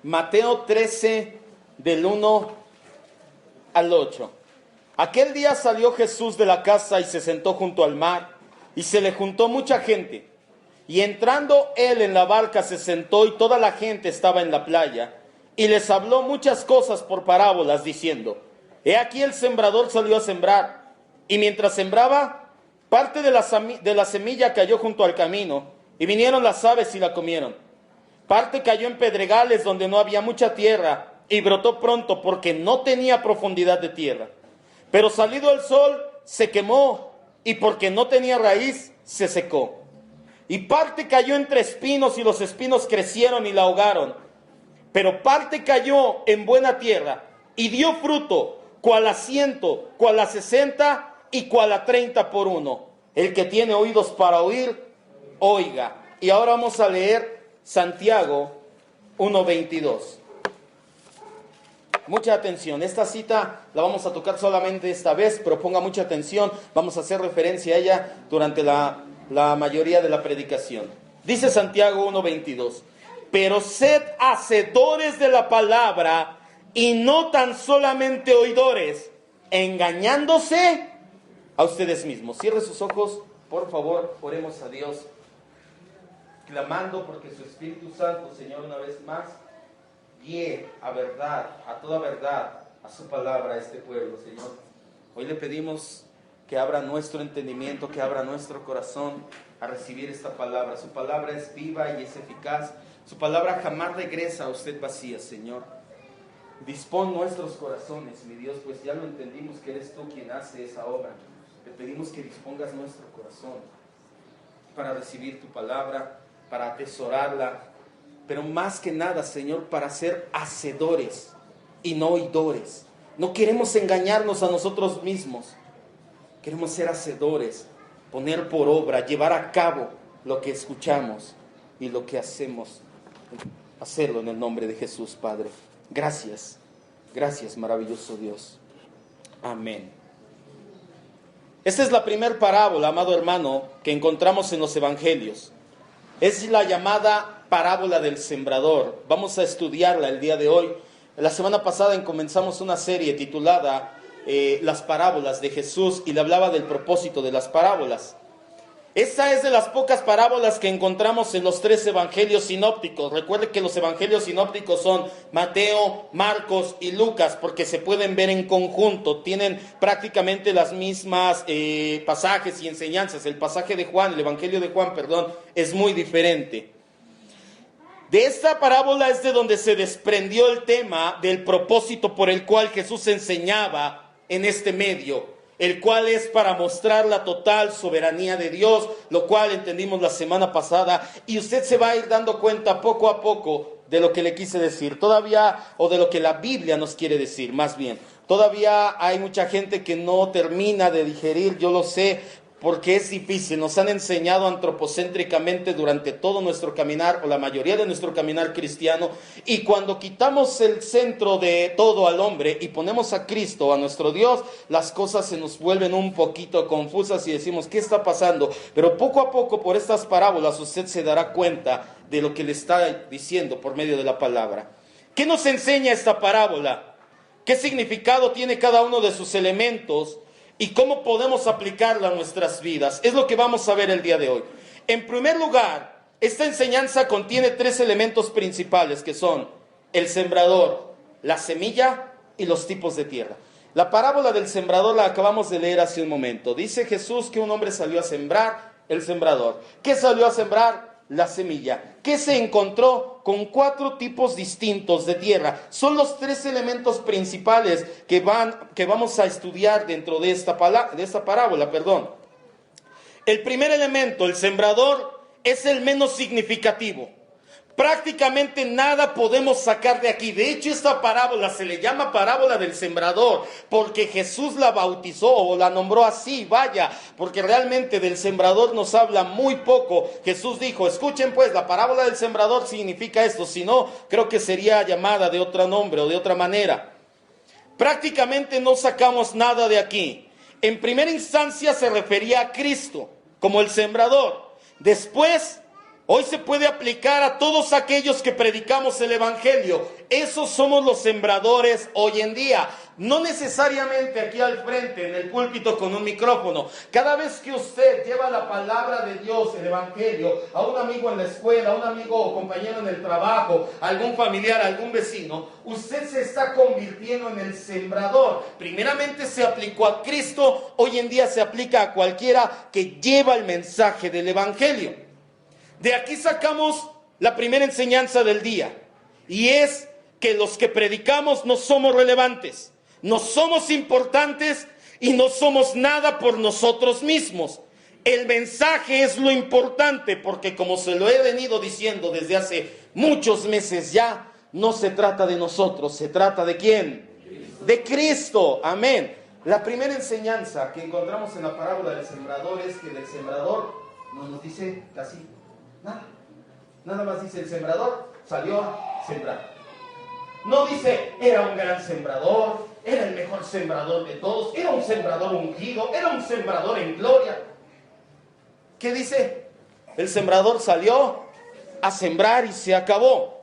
Mateo 13, del 1 al 8. Aquel día salió Jesús de la casa y se sentó junto al mar, y se le juntó mucha gente. Y entrando él en la barca se sentó, y toda la gente estaba en la playa, y les habló muchas cosas por parábolas, diciendo: He aquí el sembrador salió a sembrar, y mientras sembraba, parte de la semilla cayó junto al camino, y vinieron las aves y la comieron. Parte cayó en pedregales donde no había mucha tierra, y brotó pronto porque no tenía profundidad de tierra. Pero salido el sol, se quemó, y porque no tenía raíz, se secó. Y parte cayó entre espinos, y los espinos crecieron y la ahogaron. Pero parte cayó en buena tierra, y dio fruto, cual a 100, cual a 60, y cual a 30 por uno. El que tiene oídos para oír, oiga. Y ahora vamos a leer Santiago 1:22. Mucha atención, esta cita la vamos a tocar solamente esta vez, pero ponga mucha atención, vamos a hacer referencia a ella durante la mayoría de la predicación. Dice Santiago 1:22: Pero sed hacedores de la palabra, y no tan solamente oidores, engañándose a ustedes mismos. Cierre sus ojos, por favor, oremos a Dios, clamando porque su Espíritu Santo, Señor, una vez más, guíe a verdad, a toda verdad, a su palabra, a este pueblo, Señor. Hoy le pedimos que abra nuestro entendimiento, que abra nuestro corazón a recibir esta palabra. Su palabra es viva y es eficaz. Su palabra jamás regresa a usted vacía, Señor. Dispón nuestros corazones, mi Dios, pues ya lo entendimos que eres tú quien hace esa obra. Te pedimos que dispongas nuestro corazón para recibir tu palabra, para atesorarla, pero más que nada, Señor, para ser hacedores y no oidores. No queremos engañarnos a nosotros mismos. Queremos ser hacedores, poner por obra, llevar a cabo lo que escuchamos y lo que hacemos. Hacerlo en el nombre de Jesús, Padre. Gracias, gracias, maravilloso Dios. Amén. Esta es la primera parábola, amado hermano, que encontramos en los evangelios. Es la llamada parábola del sembrador. Vamos a estudiarla el día de hoy. La semana pasada comenzamos una serie titulada Las parábolas de Jesús, y le hablaba del propósito de las parábolas. Esta es de las pocas parábolas que encontramos en los 3 evangelios sinópticos. Recuerde que los evangelios sinópticos son Mateo, Marcos y Lucas, porque se pueden ver en conjunto. Tienen prácticamente las mismas pasajes y enseñanzas. El pasaje de Juan, el evangelio de Juan, es muy diferente. De esta parábola es de donde se desprendió el tema del propósito por el cual Jesús enseñaba en este medio, el cual es para mostrar la total soberanía de Dios, lo cual entendimos la semana pasada, y usted se va a ir dando cuenta poco a poco de lo que le quise decir, todavía, o de lo que la Biblia nos quiere decir, más bien. Todavía hay mucha gente que no termina de digerir, yo lo sé, porque es difícil. Nos han enseñado antropocéntricamente durante todo nuestro caminar, o la mayoría de nuestro caminar cristiano, y cuando quitamos el centro de todo al hombre y ponemos a Cristo, a nuestro Dios, las cosas se nos vuelven un poquito confusas y decimos, ¿qué está pasando? Pero poco a poco, por estas parábolas, usted se dará cuenta de lo que le está diciendo por medio de la palabra. ¿Qué nos enseña esta parábola? ¿Qué significado tiene cada uno de sus elementos? ¿Y cómo podemos aplicarla a nuestras vidas? Es lo que vamos a ver el día de hoy. En primer lugar, esta enseñanza contiene 3 elementos principales, que son el sembrador, la semilla y los tipos de tierra. La parábola del sembrador la acabamos de leer hace un momento. Dice Jesús que un hombre salió a sembrar, el sembrador. ¿Qué salió a sembrar? La semilla. ¿Qué se encontró? Con 4 tipos distintos de tierra. Son los 3 elementos principales que vamos a estudiar dentro de esta parábola. El primer elemento, el sembrador, es el menos significativo. Prácticamente nada podemos sacar de aquí. De hecho, esta parábola se le llama parábola del sembrador porque Jesús la bautizó o la nombró así, porque realmente del sembrador nos habla muy poco. Jesús dijo, escuchen pues, la parábola del sembrador significa esto, si no, creo que sería llamada de otro nombre o de otra manera. Prácticamente no sacamos nada de aquí. En primera instancia se refería a Cristo como el sembrador. Después Hoy se puede aplicar a todos aquellos que predicamos el Evangelio. Esos somos los sembradores hoy en día. No necesariamente aquí al frente, en el púlpito con un micrófono. Cada vez que usted lleva la palabra de Dios, el Evangelio, a un amigo en la escuela, a un amigo o compañero en el trabajo, a algún familiar, a algún vecino, usted se está convirtiendo en el sembrador. Primeramente se aplicó a Cristo, hoy en día se aplica a cualquiera que lleva el mensaje del Evangelio. De aquí sacamos la primera enseñanza del día, y es que los que predicamos no somos relevantes, no somos importantes y no somos nada por nosotros mismos. El mensaje es lo importante, porque como se lo he venido diciendo desde hace muchos meses ya, no se trata de nosotros, se trata ¿de quién? De Cristo, amén. La primera enseñanza que encontramos en la parábola del sembrador es que el sembrador no nos dice casi nada. Nada más dice: el sembrador salió a sembrar. No dice: era un gran sembrador, era el mejor sembrador de todos, era un sembrador ungido, era un sembrador en gloria. ¿Qué dice? El sembrador salió a sembrar y se acabó.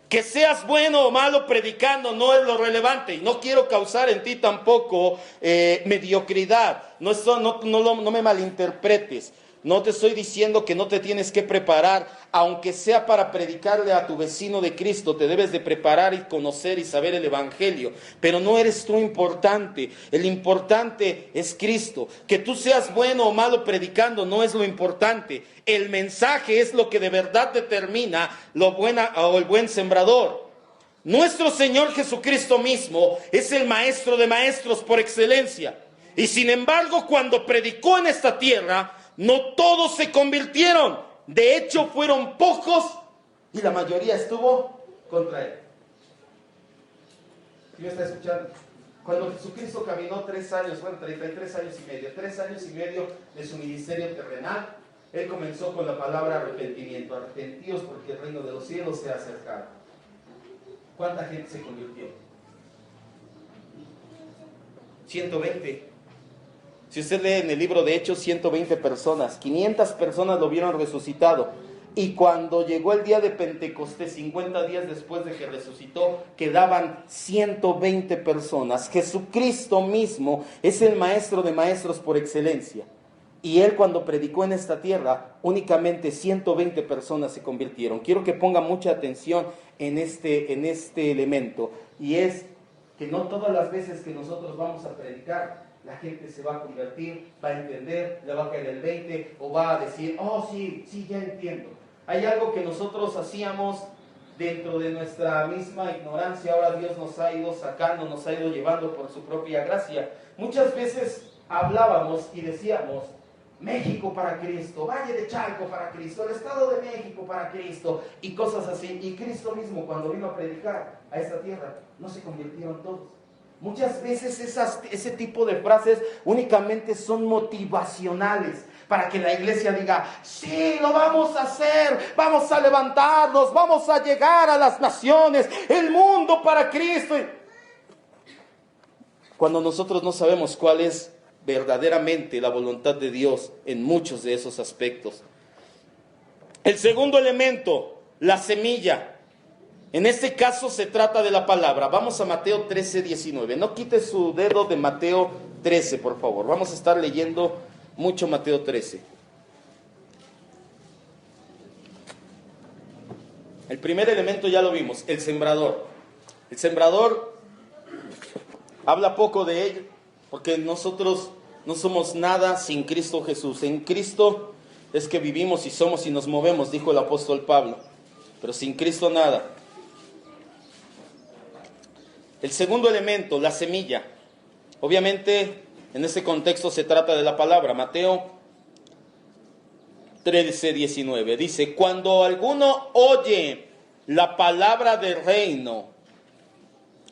Que seas bueno o malo predicando no es lo relevante, y no quiero causar en ti tampoco mediocridad. No me malinterpretes. No te estoy diciendo que no te tienes que preparar, aunque sea para predicarle a tu vecino de Cristo. Te debes de preparar y conocer y saber el Evangelio. Pero no eres tú importante. El importante es Cristo. Que tú seas bueno o malo predicando no es lo importante. El mensaje es lo que de verdad determina lo buena o el buen sembrador. Nuestro Señor Jesucristo mismo es el maestro de maestros por excelencia. Y sin embargo, cuando predicó en esta tierra, no todos se convirtieron. De hecho, fueron pocos y la mayoría estuvo contra él. ¿Sí me está escuchando? Cuando Jesucristo caminó 3 años, 33 años y medio, 3 años y medio de su ministerio terrenal, él comenzó con la palabra arrepentimiento. Arrepentíos porque el reino de los cielos se ha acercado. ¿Cuánta gente se convirtió? 120. Si usted lee en el libro de Hechos, 120 personas, 500 personas lo vieron resucitado. Y cuando llegó el día de Pentecostés, 50 días después de que resucitó, quedaban 120 personas. Jesucristo mismo es el maestro de maestros por excelencia. Y él, cuando predicó en esta tierra, únicamente 120 personas se convirtieron. Quiero que ponga mucha atención en este elemento. Y es que no todas las veces que nosotros vamos a predicar, la gente se va a convertir, va a entender, le va a caer el 20 o va a decir: oh sí, ya entiendo. Hay algo que nosotros hacíamos dentro de nuestra misma ignorancia, ahora Dios nos ha ido sacando, nos ha ido llevando por su propia gracia. Muchas veces hablábamos y decíamos: México para Cristo, Valle de Chalco para Cristo, el Estado de México para Cristo, y cosas así. Y Cristo mismo, cuando vino a predicar a esta tierra, no se convirtieron todos. Muchas veces ese tipo de frases únicamente son motivacionales para que la iglesia diga: sí, lo vamos a hacer, vamos a levantarnos, vamos a llegar a las naciones, el mundo para Cristo. Cuando nosotros no sabemos cuál es verdaderamente la voluntad de Dios en muchos de esos aspectos. El segundo elemento, la semilla. En este caso se trata de la palabra. Vamos a Mateo 13, 19. No quite su dedo de Mateo 13, por favor. Vamos a estar leyendo mucho Mateo 13. El primer elemento ya lo vimos, el sembrador. El sembrador habla poco de él, porque nosotros no somos nada sin Cristo Jesús. En Cristo es que vivimos y somos y nos movemos, dijo el apóstol Pablo. Pero sin Cristo nada. El segundo elemento, la semilla. Obviamente, en este contexto se trata de la palabra. Mateo 13, 19. Dice: cuando alguno oye la palabra del reino,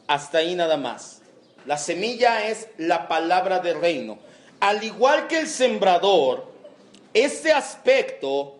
hasta ahí nada más. La semilla es la palabra del reino. Al igual que el sembrador, este aspecto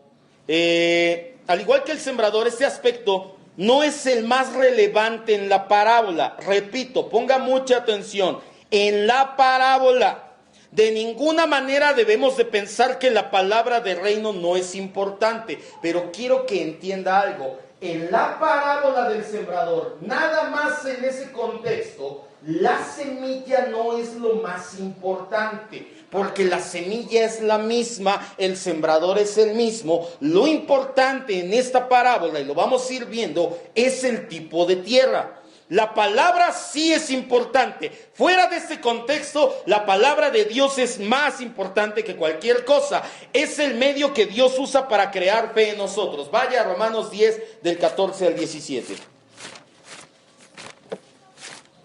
no es el más relevante en la parábola. Repito, ponga mucha atención. En la parábola De ninguna manera debemos de pensar que la palabra de reino no es importante, pero quiero que entienda algo. En la parábola del sembrador, nada más en ese contexto, la semilla no es lo más importante, porque la semilla es la misma, el sembrador es el mismo. Lo importante en esta parábola, y lo vamos a ir viendo, es el tipo de tierra. La palabra sí es importante. Fuera de este contexto, la palabra de Dios es más importante que cualquier cosa. Es el medio que Dios usa para crear fe en nosotros. Vaya a Romanos 10, del 14 al 17.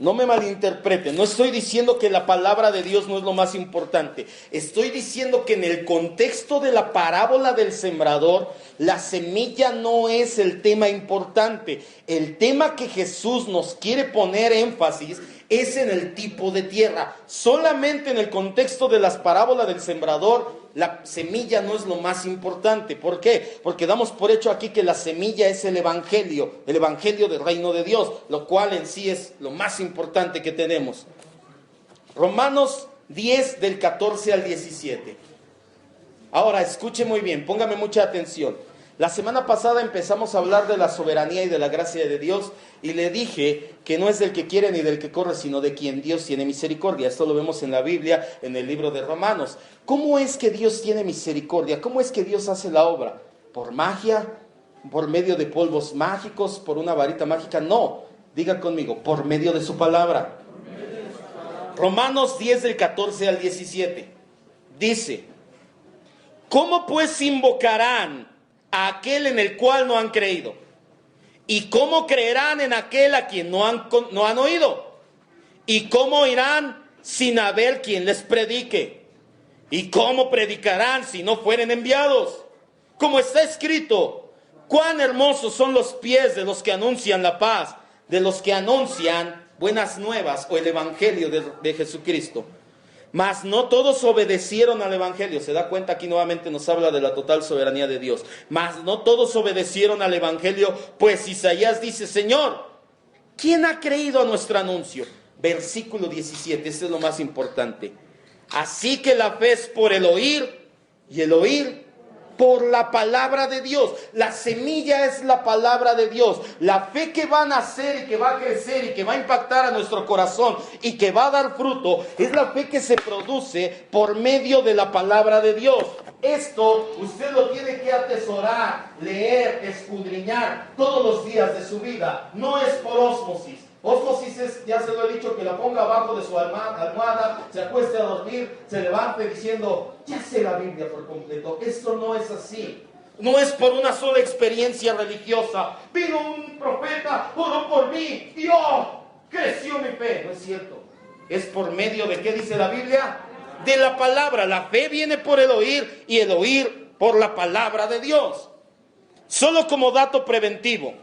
No me malinterpreten, no estoy diciendo que la palabra de Dios no es lo más importante. Estoy diciendo que en el contexto de la parábola del sembrador, la semilla no es el tema importante. El tema que Jesús nos quiere poner énfasis es en el tipo de tierra. Solamente en el contexto de las parábolas del sembrador, la semilla no es lo más importante. ¿Por qué? Porque damos por hecho aquí que la semilla es el evangelio del reino de Dios, lo cual en sí es lo más importante que tenemos. Romanos 10 del 14 al 17. Ahora escuche muy bien, póngame mucha atención. La semana pasada empezamos a hablar de la soberanía y de la gracia de Dios, y le dije que no es del que quiere ni del que corre, sino de quien Dios tiene misericordia. Esto lo vemos en la Biblia, en el libro de Romanos. ¿Cómo es que Dios tiene misericordia? ¿Cómo es que Dios hace la obra? ¿Por magia? ¿Por medio de polvos mágicos? ¿Por una varita mágica? No, diga conmigo, por medio de su palabra. Romanos 10 del 14 al 17 dice: ¿cómo pues invocarán a aquel en el cual no han creído? ¿Y cómo creerán en aquel a quien no han oído? ¿Y cómo irán sin haber quien les predique? ¿Y cómo predicarán si no fueren enviados? Como está escrito: cuán hermosos son los pies de los que anuncian la paz, de los que anuncian buenas nuevas o el evangelio de Jesucristo. Mas no todos obedecieron al evangelio. Se da cuenta, aquí nuevamente nos habla de la total soberanía de Dios. Mas no todos obedecieron al evangelio, pues Isaías dice: Señor, ¿quién ha creído a nuestro anuncio? Versículo 17, este es lo más importante. Así que la fe es por el oír, y el oír por la palabra de Dios. La semilla es la palabra de Dios. La fe que va a nacer y que va a crecer y que va a impactar a nuestro corazón y que va a dar fruto, es la fe que se produce por medio de la palabra de Dios. Esto usted lo tiene que atesorar, leer, escudriñar todos los días de su vida. No es por ósmosis. Ósmosis es, ya se lo he dicho, que la ponga abajo de su almohada, se acueste a dormir, se levante diciendo: ya sé la Biblia por completo. Esto no es así. No es por una sola experiencia religiosa. Vino un profeta, oró por mí y creció mi fe. No es cierto. Es por medio de, ¿qué dice la Biblia? De la palabra. La fe viene por el oír y el oír por la palabra de Dios. Solo como dato preventivo,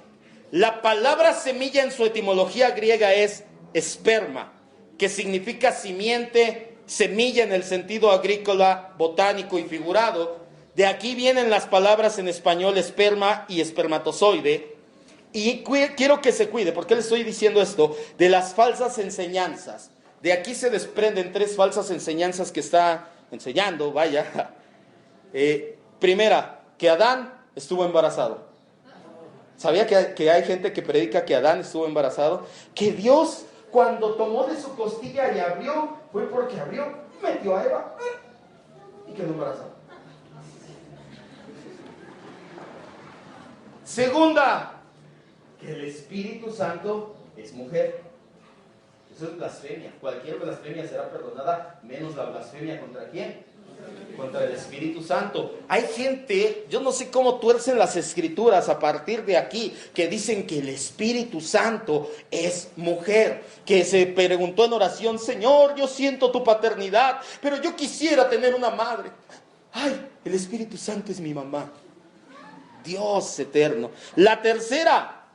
la palabra semilla en su etimología griega es esperma, que significa simiente, semilla en el sentido agrícola, botánico y figurado. De aquí vienen las palabras en español esperma y espermatozoide. Y quiero que se cuide, ¿por qué le estoy diciendo esto? De las falsas enseñanzas. De aquí se desprenden 3 falsas enseñanzas que está enseñando, vaya. Primera, que Adán estuvo embarazado. ¿Sabía que hay gente que predica que Adán estuvo embarazado? Que Dios, cuando tomó de su costilla y abrió, fue porque abrió, metió a Eva y quedó embarazada. Segunda, que el Espíritu Santo es mujer. Eso es blasfemia. Cualquier blasfemia será perdonada, menos la blasfemia ¿contra quién? Contra el Espíritu Santo. Hay gente, yo no sé cómo tuercen las escrituras a partir de aquí, que dicen que el Espíritu Santo es mujer, que se preguntó en oración: Señor, yo siento tu paternidad, pero yo quisiera tener una madre. Ay, el Espíritu Santo es mi mamá. Dios eterno. La tercera,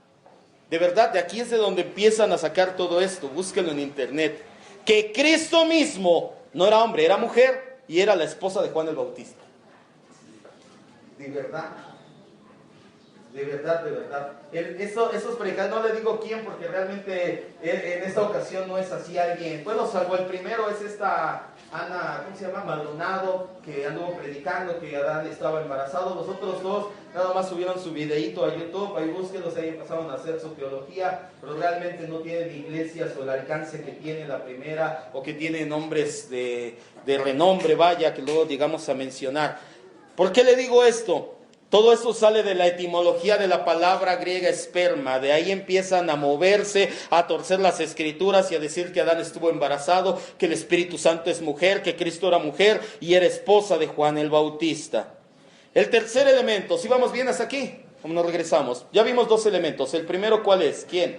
de verdad, de aquí es de donde empiezan a sacar todo esto, búsquenlo en internet, que Cristo mismo no era hombre, era mujer, y era la esposa de Juan el Bautista. De verdad. De verdad, de verdad. Esos predicadores, no le digo quién, porque realmente en esta ocasión no es así alguien. Bueno, salvo el primero, es esta Ana, ¿cómo se llama? Maldonado, que anduvo predicando que Adán estaba embarazado. Los otros dos nada más subieron su videíto a YouTube, ahí búsquenlos, ahí empezaron a hacer su teología, pero realmente no tienen iglesias o el alcance que tiene la primera, o que tiene nombres de renombre, vaya, que luego llegamos a mencionar. ¿Por qué le digo esto? Todo eso sale de la etimología de la palabra griega esperma. De ahí empiezan a moverse, a torcer las escrituras y a decir que Adán estuvo embarazado, que el Espíritu Santo es mujer, que Cristo era mujer y era esposa de Juan el Bautista. El tercer elemento, ¿sí vamos bien hasta aquí? ¿Cómo nos regresamos? Ya vimos dos elementos. El primero, ¿cuál es? ¿Quién?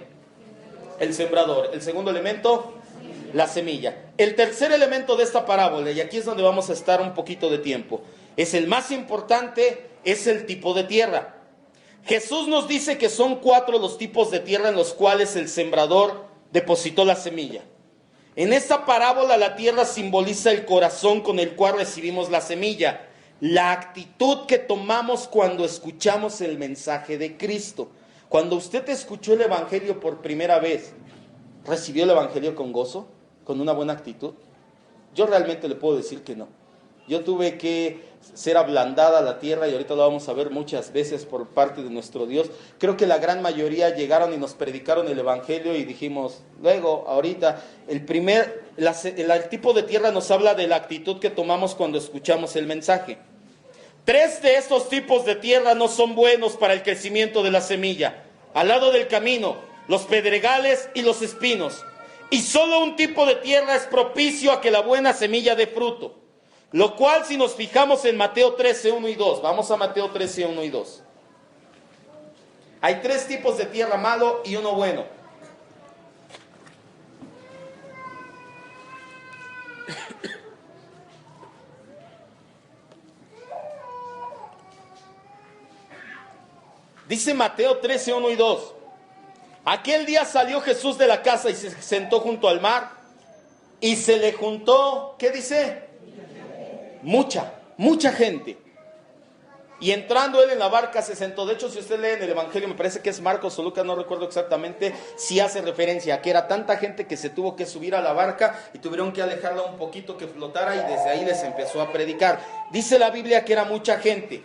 El sembrador. El segundo elemento, la semilla. El tercer elemento de esta parábola, y aquí es donde vamos a estar un poquito de tiempo, es el más importante, es el tipo de tierra. Jesús nos dice que son 4 los tipos de tierra en los cuales el sembrador depositó la semilla. En esta parábola la tierra simboliza el corazón con el cual recibimos la semilla, la actitud que tomamos cuando escuchamos el mensaje de Cristo. Cuando usted escuchó el Evangelio por primera vez, ¿recibió el Evangelio con gozo? ¿Con una buena actitud? Yo realmente le puedo decir que no. Yo tuve que ser ablandada la tierra, y ahorita lo vamos a ver muchas veces por parte de nuestro Dios. Creo que la gran mayoría llegaron y nos predicaron el Evangelio y dijimos, luego, ahorita, el tipo de tierra nos habla de la actitud que tomamos cuando escuchamos el mensaje. 3 de estos tipos de tierra no son buenos para el crecimiento de la semilla. Al lado del camino, los pedregales y los espinos. Y solo un tipo de tierra es propicio a que la buena semilla dé fruto. Lo cual, si nos fijamos en Mateo 13, 1 y 2, vamos a Mateo 13, 1 y 2. Hay 3 tipos de tierra, malo y uno bueno. Dice Mateo 13, 1 y 2. Aquel día salió Jesús de la casa y se sentó junto al mar, y se le juntó, ¿qué dice? Mucha gente. Y entrando él en la barca se sentó. De hecho, si usted lee en el Evangelio, me parece que es Marcos o Lucas, no recuerdo exactamente, si hace referencia a que era tanta gente que se tuvo que subir a la barca y tuvieron que alejarla un poquito que flotara, y desde ahí les empezó a predicar. Dice la Biblia que era mucha gente.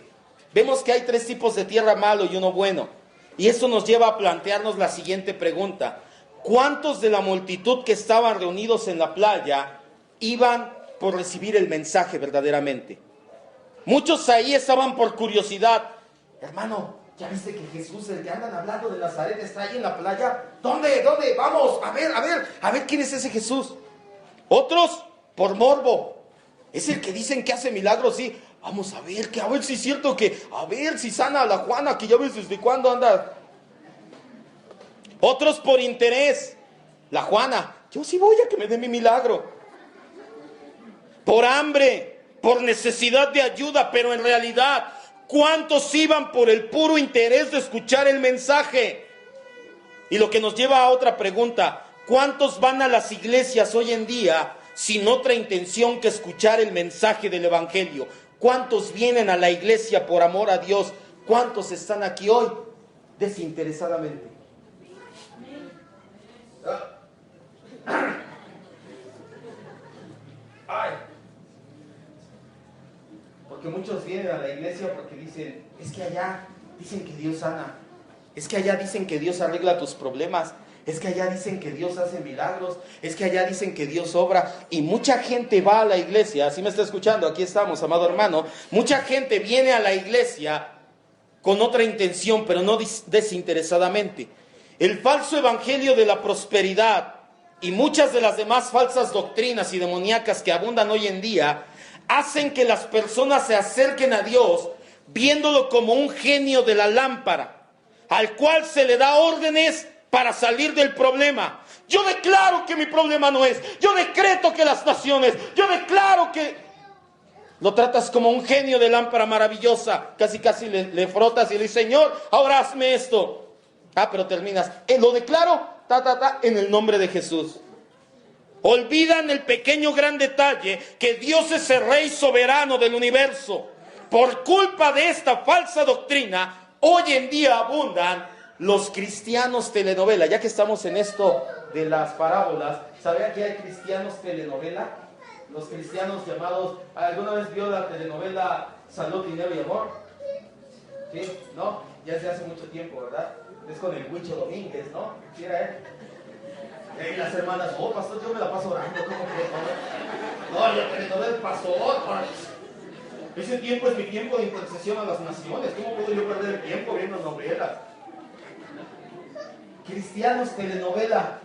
Vemos que hay 3 tipos de tierra, malo y uno bueno. Y esto nos lleva a plantearnos la siguiente pregunta: ¿cuántos de la multitud que estaban reunidos en la playa iban por recibir el mensaje verdaderamente? Muchos ahí estaban por curiosidad. Hermano, ¿ya viste que Jesús, el que andan hablando de Nazaret, está ahí en la playa? ¿Dónde? Vamos, a ver quién es ese Jesús. Otros por morbo. Es el que dicen que hace milagros, sí. Vamos a ver si es cierto a ver si sana a la Juana, que ya ves desde cuándo anda. Otros por interés. La Juana, yo sí voy a que me dé mi milagro. Por hambre, por necesidad de ayuda, pero en realidad, ¿cuántos iban por el puro interés de escuchar el mensaje? Y lo que nos lleva a otra pregunta: ¿cuántos van a las iglesias hoy en día sin otra intención que escuchar el mensaje del Evangelio? ¿Cuántos vienen a la iglesia por amor a Dios? ¿Cuántos están aquí hoy desinteresadamente? Ay. Porque muchos vienen a la iglesia porque dicen, es que allá dicen que Dios sana, es que allá dicen que Dios arregla tus problemas, es que allá dicen que Dios hace milagros, es que allá dicen que Dios obra. Y mucha gente va a la iglesia, así me está escuchando, aquí estamos, amado hermano. Mucha gente viene a la iglesia con otra intención, pero no desinteresadamente. El falso evangelio de la prosperidad y muchas de las demás falsas doctrinas y demoníacas que abundan hoy en día hacen que las personas se acerquen a Dios viéndolo como un genio de la lámpara, al cual se le da órdenes para salir del problema. Yo declaro que mi problema no es, yo decreto que las naciones, yo declaro que... Lo tratas como un genio de lámpara maravillosa, casi le frotas y le dices, Señor, ahora hazme esto. Pero terminas, lo declaro, en el nombre de Jesús. Olvidan el pequeño gran detalle que Dios es el Rey soberano del universo. Por culpa de esta falsa doctrina, Hoy en día abundan los cristianos telenovela. Ya que estamos en esto de las parábolas, ¿sabían que hay cristianos telenovela? Los cristianos llamados, ¿alguna vez vio la telenovela Salud, Dinero y Amor? ¿Sí? ¿No? Ya es de hace mucho tiempo, ¿verdad? Es con el Huicho Domínguez, ¿no? ¿Sí era él? Y las hermanas, oh, pastor, yo me la paso orando, ¿cómo que? No, la telenovela del pastor. Ese tiempo es mi tiempo de intercesión a las naciones. ¿Cómo puedo yo perder el tiempo viendo novelas? Cristianos telenovela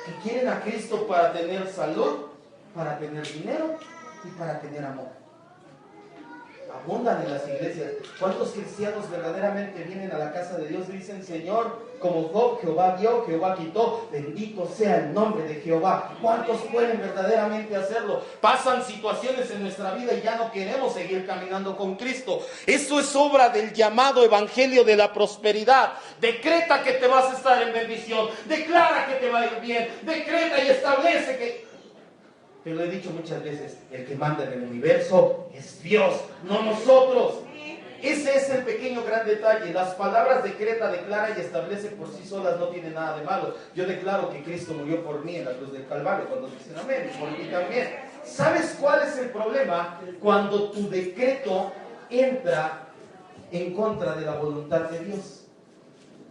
que quieren a Cristo para tener salud, para tener dinero y para tener amor. Abundan en las iglesias. ¿Cuántos cristianos verdaderamente vienen a la casa de Dios y dicen, Señor, como Job, Jehová dio, Jehová quitó, bendito sea el nombre de Jehová? ¿Cuántos pueden verdaderamente hacerlo? Pasan situaciones en nuestra vida y ya no queremos seguir caminando con Cristo. Eso es obra del llamado evangelio de la prosperidad. Decreta que te vas a estar en bendición, declara que te va a ir bien, decreta y establece que... Te lo he dicho muchas veces, el que manda en el universo es Dios, no nosotros. Ese es el pequeño gran detalle. Las palabras decreta, declara y establece por sí solas no tienen nada de malo. Yo declaro que Cristo murió por mí en la cruz del Calvario, cuando dicen amén, y por mí también. ¿Sabes cuál es el problema? Cuando tu decreto entra en contra de la voluntad de Dios.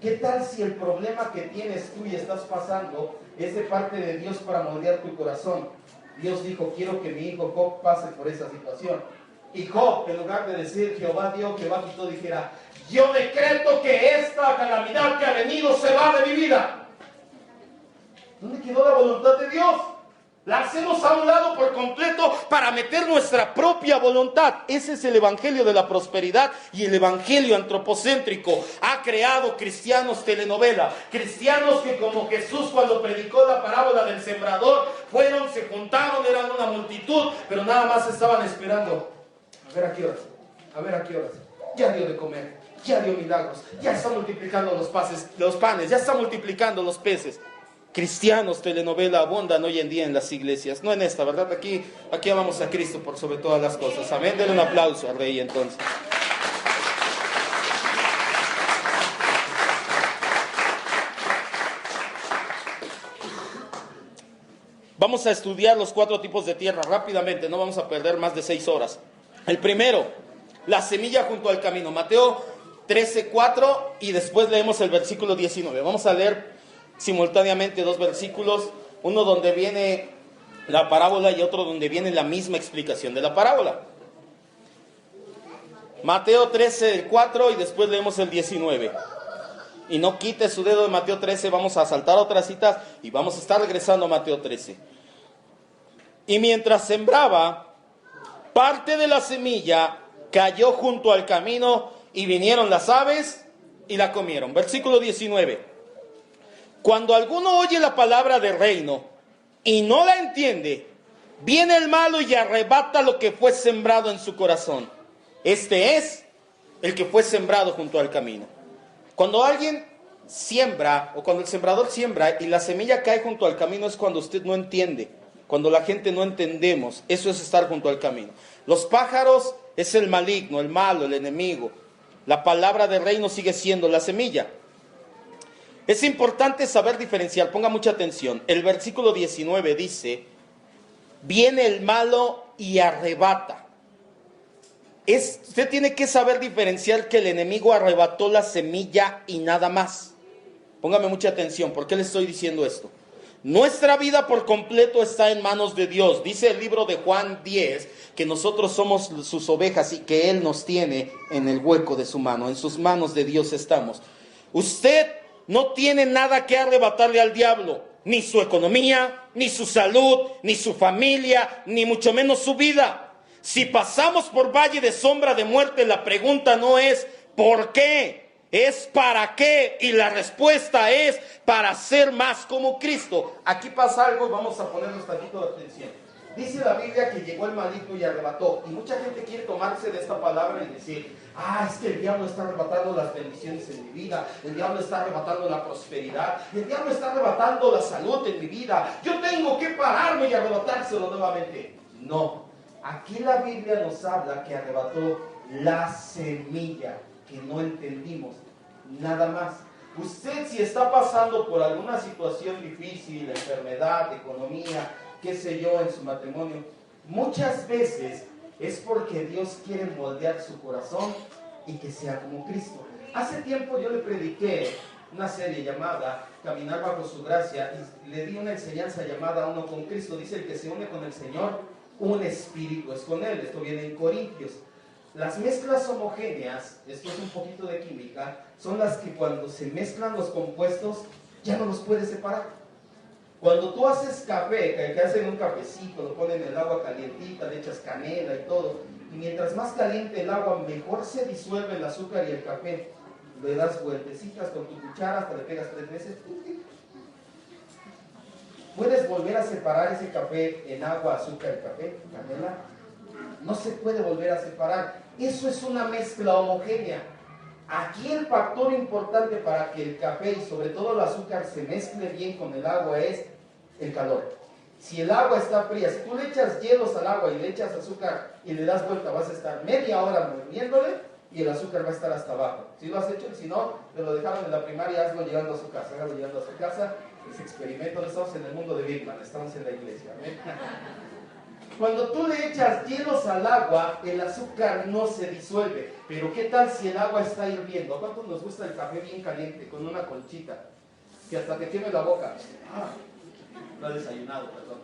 ¿Qué tal si el problema que tienes tú y estás pasando es de parte de Dios para moldear tu corazón? Dios dijo, quiero que mi hijo Job pase por esa situación. Y Job, en lugar de decir Jehová dio, Jehová quitó, dijera, yo decreto que esta calamidad que ha venido se va de mi vida. ¿Dónde quedó la voluntad de Dios? La hacemos a un lado por completo para meter nuestra propia voluntad. Ese es el evangelio de la prosperidad y el evangelio antropocéntrico. Ha creado cristianos telenovela. Cristianos que como Jesús cuando predicó la parábola del sembrador, fueron, se juntaron, eran una multitud, pero nada más estaban esperando. A ver a qué horas, a ver a qué horas. Ya dio de comer, ya dio milagros, ya está multiplicando los panes, ya está multiplicando los peces. Cristianos telenovela abundan hoy en día en las iglesias, no en esta, ¿verdad? Aquí amamos a Cristo por sobre todas las cosas. Amén. Denle un aplauso al Rey entonces. Vamos a estudiar los 4 tipos de tierra rápidamente, no vamos a perder más de 6 horas. El primero, la semilla junto al camino. Mateo 13:4 y después leemos el versículo 19. Vamos a leer simultáneamente 2 versículos, uno donde viene la parábola y otro donde viene la misma explicación de la parábola. Mateo 13:4 y después leemos el 19. Y no quite su dedo de Mateo 13, vamos a saltar otras citas y vamos a estar regresando a Mateo 13. Y mientras sembraba, parte de la semilla cayó junto al camino y vinieron las aves y la comieron. Versículo 19. Cuando alguno oye la palabra del reino y no la entiende, viene el malo y arrebata lo que fue sembrado en su corazón. Este es el que fue sembrado junto al camino. Cuando alguien siembra, o cuando el sembrador siembra y la semilla cae junto al camino, es cuando usted no entiende, cuando la gente no entendemos. Eso es estar junto al camino. Los pájaros es el maligno, el malo, el enemigo. La palabra del reino sigue siendo la semilla. Es importante saber diferenciar, ponga mucha atención. El versículo 19 dice, viene el malo y arrebata. Usted tiene que saber diferenciar que el enemigo arrebató la semilla y nada más. Póngame mucha atención, ¿por qué le estoy diciendo esto? Nuestra vida por completo está en manos de Dios. Dice el libro de Juan 10 que nosotros somos sus ovejas y que Él nos tiene en el hueco de su mano. En sus manos de Dios estamos. Usted no tiene nada que arrebatarle al diablo, ni su economía, ni su salud, ni su familia, ni mucho menos su vida. Si pasamos por valle de sombra de muerte, la pregunta no es ¿por qué? Es ¿para qué? Y la respuesta es para ser más como Cristo. Aquí pasa algo y vamos a ponernos tantito de atención. Dice la Biblia que llegó el maligno y arrebató. Y mucha gente quiere tomarse de esta palabra y decir, es que el diablo está arrebatando las bendiciones en mi vida. El diablo está arrebatando la prosperidad. El diablo está arrebatando la salud en mi vida. Yo tengo que pararme y arrebatárselo nuevamente. No. Aquí la Biblia nos habla que arrebató la semilla que que no entendimos, nada más. Usted, si está pasando por alguna situación difícil, enfermedad, economía, qué sé yo, en su matrimonio, muchas veces es porque Dios quiere moldear su corazón y que sea como Cristo. Hace tiempo yo le prediqué una serie llamada Caminar bajo su gracia y le di una enseñanza llamada Uno con Cristo. Dice: el que se une con el Señor, un espíritu es con Él. Esto viene en Corintios. Las mezclas homogéneas, esto es un poquito de química, son las que cuando se mezclan los compuestos ya no los puedes separar. Cuando tú haces café, que hacen un cafecito, lo ponen en el agua calientita, le echas canela y todo, y mientras más caliente el agua, mejor se disuelve el azúcar y el café. Le das vueltecitas con tu cuchara, hasta le pegas 3 veces. ¿Puedes volver a separar ese café en agua, azúcar y café, canela? No se puede volver a separar. Eso es una mezcla homogénea. Aquí el factor importante para que el café y sobre todo el azúcar se mezcle bien con el agua es el calor. Si el agua está fría, si tú le echas hielos al agua y le echas azúcar y le das vuelta, vas a estar media hora moviéndole y el azúcar va a estar hasta abajo. Si lo has hecho, si no, te lo dejaron en la primaria, hazlo llegando a su casa, hágalo llegando a su casa. Ese experimento, no estamos en el mundo de Big Man, estamos en la iglesia. ¿Ven? Cuando tú le echas hielos al agua, el azúcar no se disuelve. Pero ¿qué tal si el agua está hirviendo? ¿A cuántos nos gusta el café bien caliente, con una conchita? Que hasta que tiene la boca. No ha desayunado, perdón.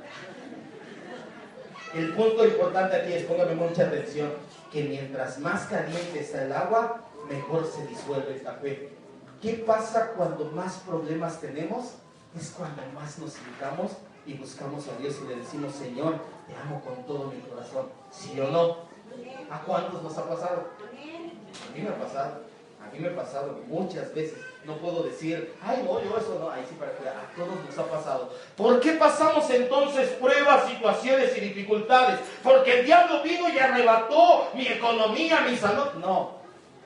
El punto importante aquí es, póngame mucha atención, que mientras más caliente está el agua, mejor se disuelve el café. ¿Qué pasa cuando más problemas tenemos? Es cuando más nos sentamos y buscamos a Dios y le decimos: Señor, te amo con todo mi corazón. ¿Sí o no? ¿A cuántos nos ha pasado? A mí me ha pasado. A mí me ha pasado muchas veces. No puedo decir: ay, no, yo eso no. Ahí sí, para que a todos nos ha pasado. ¿Por qué pasamos entonces pruebas, situaciones y dificultades? ¿Porque el diablo vino y arrebató mi economía, mi salud? No.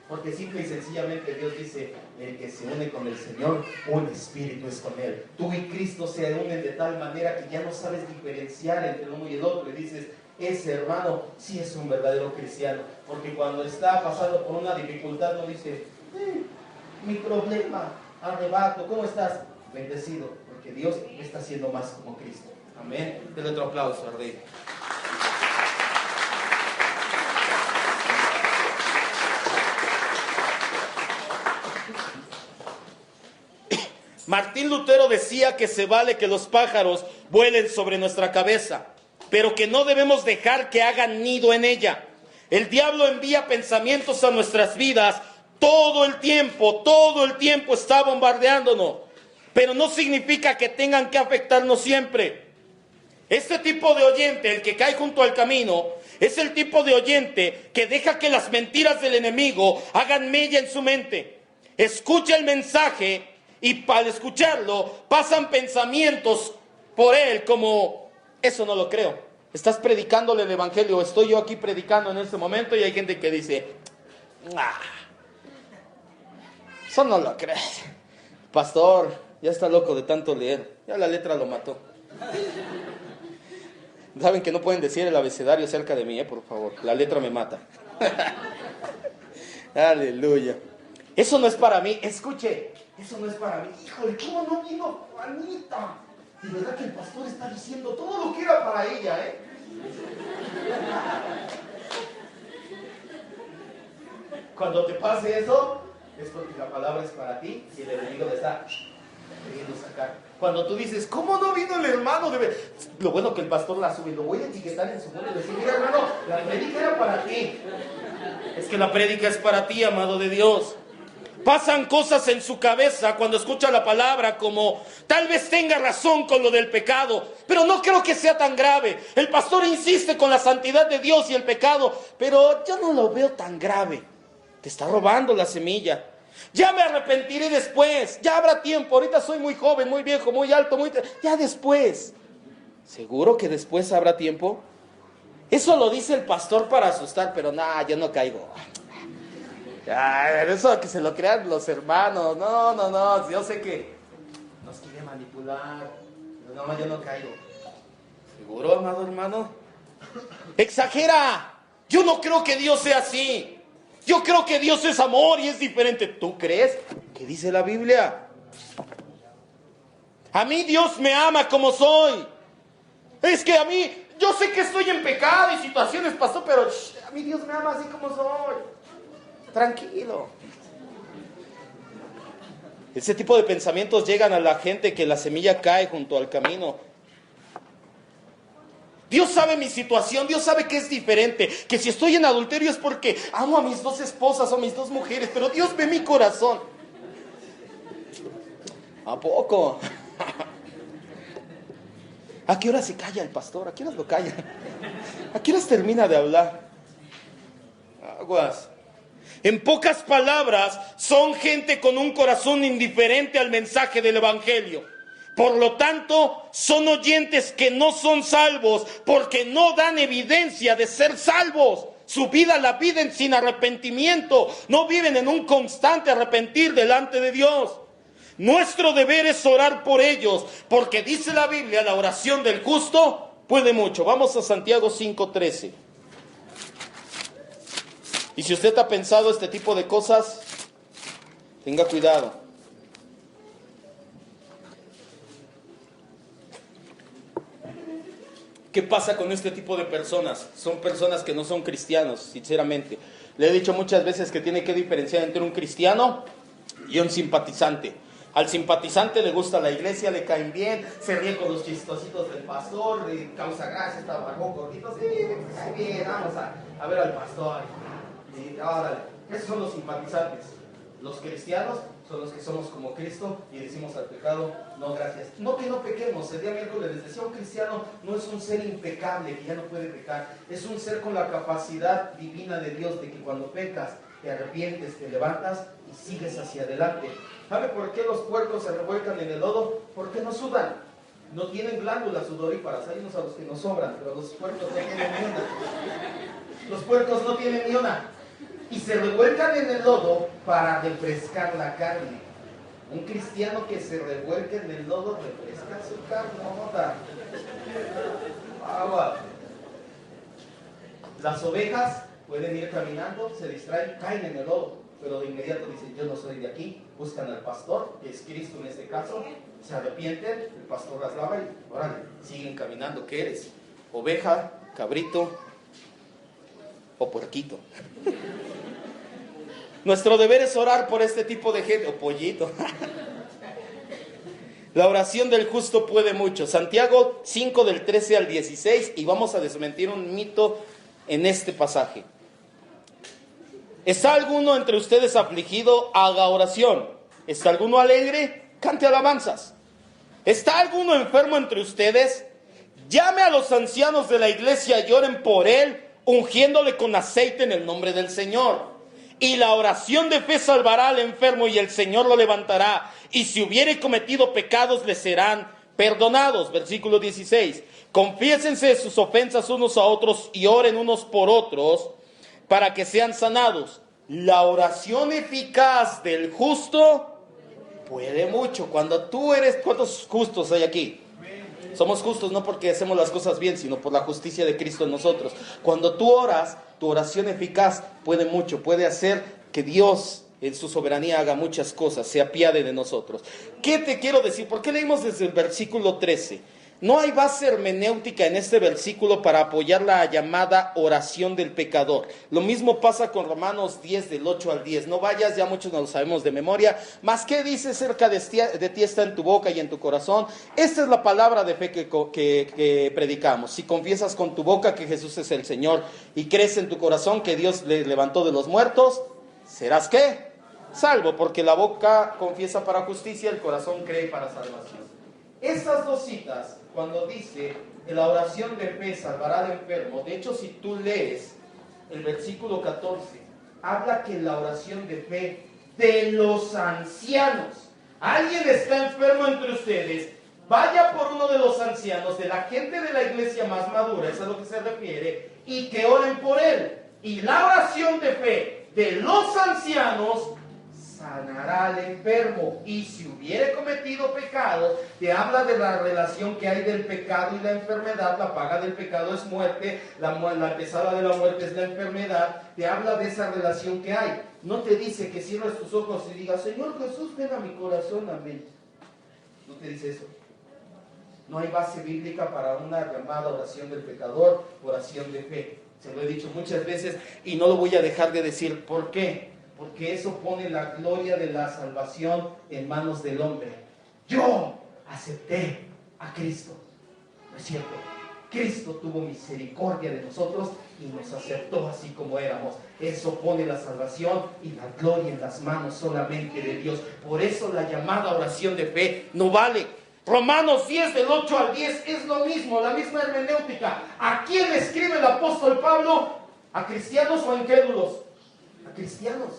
Porque simple y sencillamente Dios dice: el que se une con el Señor, un espíritu es con Él. Tú y Cristo se unen de tal manera que ya no sabes diferenciar entre el uno y el otro. Y dices: ese hermano sí es un verdadero cristiano. Porque cuando está pasando por una dificultad no dice: mi problema, arrebato, ¿cómo estás? Bendecido, porque Dios me está haciendo más como Cristo. Amén. Denle otro aplauso al Rey. Martín Lutero decía que se vale que los pájaros vuelen sobre nuestra cabeza, pero que no debemos dejar que hagan nido en ella. El diablo envía pensamientos a nuestras vidas todo el tiempo está bombardeándonos, pero no significa que tengan que afectarnos siempre. Este tipo de oyente, el que cae junto al camino, es el tipo de oyente que deja que las mentiras del enemigo hagan mella en su mente. Escucha el mensaje y al escucharlo pasan pensamientos por él como: eso no lo creo. Estás predicándole el evangelio, estoy yo aquí predicando en este momento y hay gente que dice: eso no lo crees. Pastor, ya está loco de tanto leer, ya la letra lo mató. Saben que no pueden decir el abecedario cerca de mí, por favor, la letra me mata. Aleluya. Eso no es para mí, escuche, eso no es para mí. Híjole, ¿cómo no vino Juanita? De verdad que el pastor está diciendo todo lo que era para ella, ¿eh? Cuando te pase eso, es porque la palabra es para ti y el enemigo le está queriendo sacar. Cuando tú dices: ¿cómo no vino el hermano? Lo bueno que el pastor la sube, lo voy a etiquetar en su muro y decir: mira, hermano, la prédica era para ti. Es que la prédica es para ti, amado de Dios. Pasan cosas en su cabeza cuando escucha la palabra como: tal vez tenga razón con lo del pecado, pero no creo que sea tan grave. El pastor insiste con la santidad de Dios y el pecado, pero yo no lo veo tan grave. Te está robando la semilla. Ya me arrepentiré después, ya habrá tiempo. Ahorita soy muy joven, muy viejo, muy alto, ya después. ¿Seguro que después habrá tiempo? Eso lo dice el pastor para asustar, pero yo no caigo. Eso que se lo crean los hermanos. No, yo sé que nos quiere manipular, pero no, yo no caigo. ¿Seguro, amado hermano? Exagera. Yo no creo que Dios sea así. Yo creo que Dios es amor y es diferente. ¿Tú crees? ¿Qué dice la Biblia? A mí Dios me ama como soy. Es que a mí, yo sé que estoy en pecado y situaciones pasó, pero a mí Dios me ama así como soy. Tranquilo. Ese tipo de pensamientos llegan a la gente que la semilla cae junto al camino. Dios sabe mi situación, Dios sabe que es diferente, que si estoy en adulterio es porque amo a mis dos esposas o a mis dos mujeres, pero Dios ve mi corazón. ¿A poco? ¿A qué hora se calla el pastor? ¿A qué horas lo calla? ¿A qué horas termina de hablar? Aguas. En pocas palabras, son gente con un corazón indiferente al mensaje del Evangelio. Por lo tanto, son oyentes que no son salvos porque no dan evidencia de ser salvos. Su vida la viven sin arrepentimiento. No viven en un constante arrepentir delante de Dios. Nuestro deber es orar por ellos, porque dice la Biblia, la oración del justo puede mucho. Vamos a Santiago 5:13. Y si usted ha pensado este tipo de cosas, tenga cuidado. ¿Qué pasa con este tipo de personas? Son personas que no son cristianos, sinceramente. Le he dicho muchas veces que tiene que diferenciar entre un cristiano y un simpatizante. Al simpatizante le gusta la iglesia, le caen bien, se ríe con los chistositos del pastor, le causa gracia, está barbón, gordito, sí, me cae bien, vamos a ver al pastor. Y órale, esos son los simpatizantes. Los cristianos son los que somos como Cristo y decimos al pecado, no gracias. No que no pequemos, el día miércoles les decía, un cristiano no es un ser impecable que ya no puede pecar, es un ser con la capacidad divina de Dios de que cuando pecas, te arrepientes, te levantas y sigues hacia adelante. ¿Sabe por qué los puercos se revuelcan en el lodo? Porque no sudan. No tienen glándulas sudoríparas. Hay unos a los que nos sobran, pero los puercos no tienen ni una. Los puercos no tienen ni una. Y se revuelcan en el lodo para refrescar la carne. Un cristiano que se revuelque en el lodo refresca su carne. Agua. Las ovejas pueden ir caminando, se distraen, caen en el lodo, pero de inmediato dicen, yo no soy de aquí, buscan al pastor, que es Cristo en este caso, se arrepienten, el pastor las lava y órale, siguen caminando. ¿Qué eres? ¿Oveja, cabrito o puerquito? Nuestro deber es orar por este tipo de gente, o pollito. La oración del justo puede mucho. Santiago 5 del 13 al 16, y vamos a desmentir un mito en este pasaje. ¿Está alguno entre ustedes afligido? Haga oración. ¿Está alguno alegre? Cante alabanzas. ¿Está alguno enfermo entre ustedes? Llame a los ancianos de la iglesia y oren por él, ungiéndole con aceite en el nombre del Señor. Y la oración de fe salvará al enfermo y el Señor lo levantará. Y si hubiere cometido pecados, le serán perdonados. Versículo 16. Confiésense sus ofensas unos a otros y oren unos por otros para que sean sanados. La oración eficaz del justo puede mucho. Cuando tú eres... ¿Cuántos justos hay aquí? Somos justos no porque hacemos las cosas bien, sino por la justicia de Cristo en nosotros. Cuando tú oras, tu oración eficaz puede mucho, puede hacer que Dios en su soberanía haga muchas cosas, se apiade de nosotros. ¿Qué te quiero decir? ¿Por qué leímos desde el versículo 13? No hay base hermenéutica en este versículo para apoyar la llamada oración del pecador. Lo mismo pasa con Romanos 10 del 8 al 10. No vayas, ya muchos no lo sabemos de memoria. Mas ¿qué dice cerca de ti está en tu boca y en tu corazón? Esta es la palabra de fe que predicamos. Si confiesas con tu boca que Jesús es el Señor y crees en tu corazón que Dios le levantó de los muertos, ¿serás qué? Salvo, porque la boca confiesa para justicia, el corazón cree para salvación. Estas dos citas, cuando dice que la oración de fe salvará al enfermo, de hecho si tú lees el versículo 14, habla que la oración de fe de los ancianos, alguien está enfermo entre ustedes, vaya por uno de los ancianos, de la gente de la iglesia más madura, es a lo que se refiere, y que oren por él. Y la oración de fe de los ancianos sanará al enfermo. Y si hubiere cometido pecado, te habla de la relación que hay del pecado y la enfermedad. La paga del pecado es muerte, la antesala de la muerte es la enfermedad. Te habla de esa relación que hay. No te dice que cierres tus ojos y digas, Señor Jesús, ven a mi corazón, amén. No te dice eso. No hay base bíblica para una llamada oración del pecador, oración de fe. Se lo he dicho muchas veces y no lo voy a dejar de decir. ¿Por qué? Porque eso pone la gloria de la salvación en manos del hombre. Yo acepté a Cristo. ¿No es cierto? Cristo tuvo misericordia de nosotros y nos aceptó así como éramos. Eso pone la salvación y la gloria en las manos solamente de Dios. Por eso la llamada oración de fe no vale. Romanos 10 del 8 al 10 es lo mismo, la misma hermenéutica. ¿A quién escribe el apóstol Pablo? ¿A cristianos o a incrédulos? A cristianos.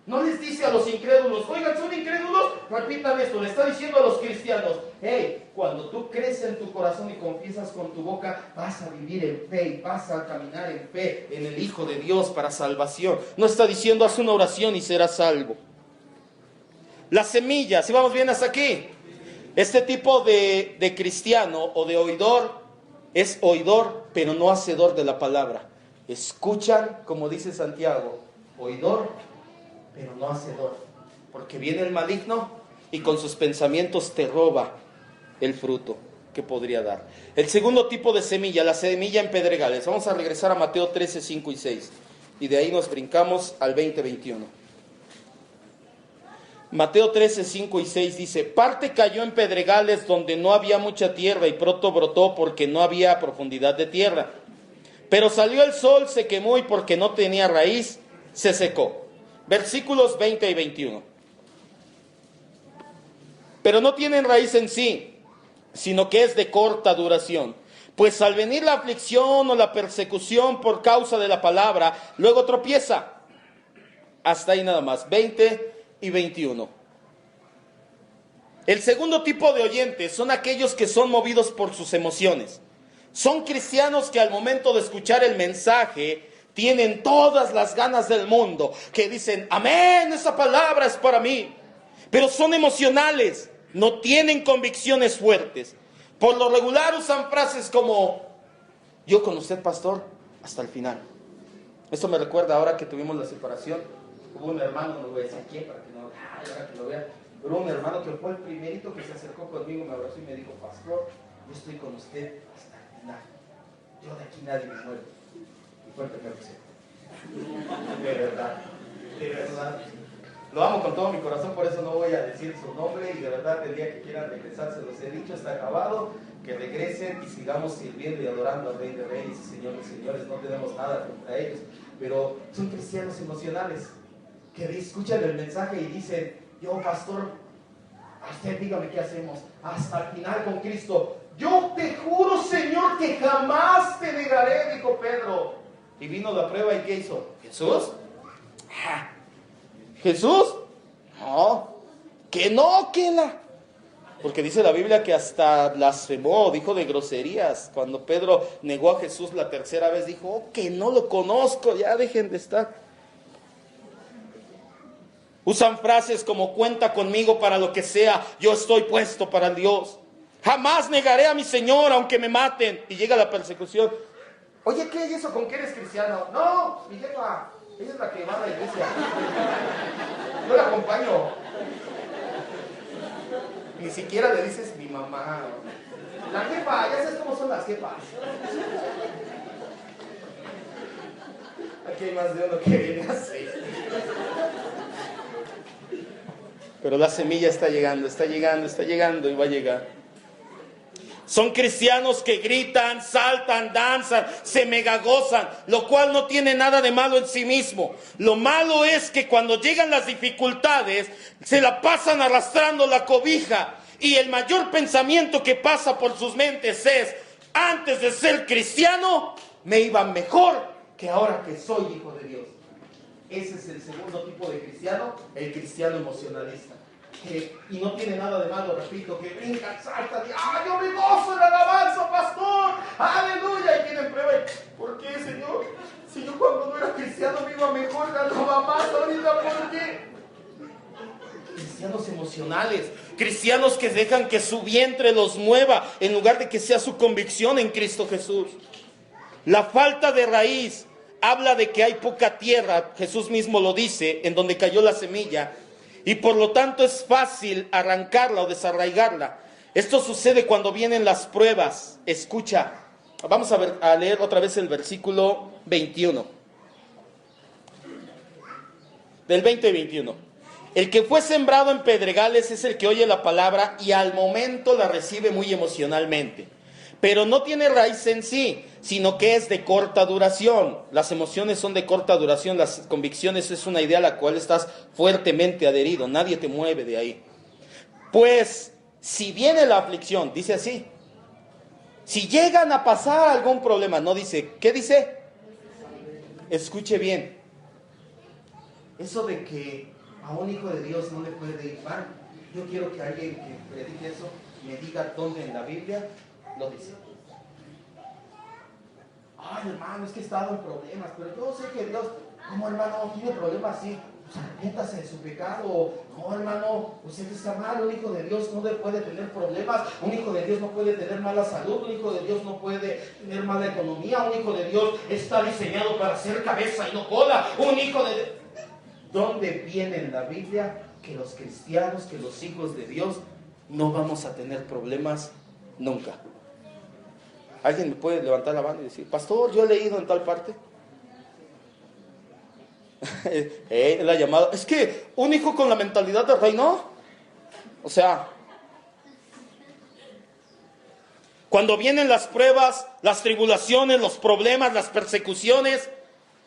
No les dice a los incrédulos, oigan, ¿son incrédulos? Repitan esto, le está diciendo a los cristianos, hey, cuando tú crees en tu corazón y confiesas con tu boca, vas a vivir en fe y vas a caminar en fe en el Hijo de Dios para salvación. No está diciendo, haz una oración y serás salvo. La semilla, si vamos bien hasta aquí. Este tipo de cristiano o de oidor es oidor, pero no hacedor de la palabra. Escuchan, como dice Santiago, oidor, pero no hacedor. Porque viene el maligno y con sus pensamientos te roba el fruto que podría dar. El segundo tipo de semilla, la semilla en pedregales. Vamos a regresar a Mateo 13, 5 y 6. Y de ahí nos brincamos al 20-21. Mateo 13, 5 y 6 dice, parte cayó en pedregales donde no había mucha tierra y pronto brotó porque no había profundidad de tierra. Pero salió el sol, se quemó y porque no tenía raíz, se secó. Versículos 20 y 21. Pero no tienen raíz en sí, sino que es de corta duración. Pues al venir la aflicción o la persecución por causa de la palabra, luego tropieza. Hasta ahí nada más, 20 y 21. El segundo tipo de oyentes son aquellos que son movidos por sus emociones. Son cristianos que al momento de escuchar el mensaje tienen todas las ganas del mundo, que dicen, amén, esa palabra es para mí. Pero son emocionales, no tienen convicciones fuertes. Por lo regular usan frases como, yo con usted, pastor, hasta el final. Esto me recuerda ahora que tuvimos la separación. Hubo un hermano, no voy a decir quién para que no, ahora que lo vean, pero un hermano que fue el primerito que se acercó conmigo, me abrazó y me dijo, pastor, yo estoy con usted hasta el final. Yo de aquí nadie me muere. Y fue el primero que se. De verdad, de verdad. Lo amo con todo mi corazón, por eso no voy a decir su nombre y de verdad el día que quieran regresar, se los he dicho, está acabado, que regresen y sigamos sirviendo y adorando al Rey de Reyes y Señor de Señores. No tenemos nada contra ellos, pero son cristianos emocionales que escuchan el mensaje y dicen, yo pastor, a usted dígame qué hacemos, hasta el final con Cristo. Yo te juro, Señor, que jamás te negaré, dijo Pedro. Y vino la prueba y ¿qué hizo? ¿Jesús? ¿Jesús? No, que no, que la... Porque dice la Biblia que hasta blasfemó, dijo de groserías. Cuando Pedro negó a Jesús la tercera vez, dijo, oh, que no lo conozco, ya dejen de estar. Usan frases como cuenta conmigo para lo que sea, yo estoy puesto para Dios. Jamás negaré a mi Señor aunque me maten. Y llega la persecución. Oye, ¿qué hay eso con que eres cristiano? No, mi jefa, ella es la que va a la iglesia. Yo la acompaño. Ni siquiera le dices mi mamá. La jefa, ya sabes cómo son las jefas. Aquí hay más de uno que viene así. Pero la semilla está llegando y va a llegar. Son cristianos que gritan, saltan, danzan, se megagozan, lo cual no tiene nada de malo en sí mismo. Lo malo es que cuando llegan las dificultades, se la pasan arrastrando la cobija. Y el mayor pensamiento que pasa por sus mentes es, antes de ser cristiano, me iba mejor que ahora que soy hijo de Dios. Ese es el segundo tipo de cristiano, el cristiano emocionalista. Y no tiene nada de malo, repito, que brincan, saltan y yo me gozo en la alabanza, pastor, aleluya, y tienen prueba. ¿Por qué, Señor? Si yo cuando no era cristiano me iba mejor, ganaba más, ahorita, ¿por qué? cristianos emocionales, cristianos que dejan que su vientre los mueva en lugar de que sea su convicción en Cristo Jesús. La falta de raíz habla de que hay poca tierra, Jesús mismo lo dice, en donde cayó la semilla, y por lo tanto es fácil arrancarla o desarraigarla. Esto sucede cuando vienen las pruebas. Escucha, vamos a leer otra vez el versículo 21. Del 20 y 21. El que fue sembrado en pedregales es el que oye la palabra y al momento la recibe muy emocionalmente. Pero no tiene raíz en sí, sino que es de corta duración. Las emociones son de corta duración, las convicciones es una idea a la cual estás fuertemente adherido, nadie te mueve de ahí. Pues, si viene la aflicción, dice así, si llegan a pasar algún problema, no dice, ¿qué dice? Escuche bien, eso de que a un hijo de Dios no le puede ir mal, yo quiero que alguien que predique eso me diga dónde en la Biblia lo dice. Ay, hermano, es que he estado en problemas, pero yo sé que Dios, como hermano, tiene problemas así, pues arrepiéntase de su pecado. No, hermano, usted está mal, un hijo de Dios no puede tener problemas, un hijo de Dios no puede tener mala salud, un hijo de Dios no puede tener mala economía, un hijo de Dios está diseñado para ser cabeza y no cola, un hijo de... ¿Dónde viene en la Biblia que los cristianos, que los hijos de Dios no vamos a tener problemas nunca? ¿Alguien me puede levantar la mano y decir, pastor, yo he leído en tal parte? La llamada, es que un hijo con la mentalidad del reino, o sea, cuando vienen las pruebas, las tribulaciones, los problemas, las persecuciones,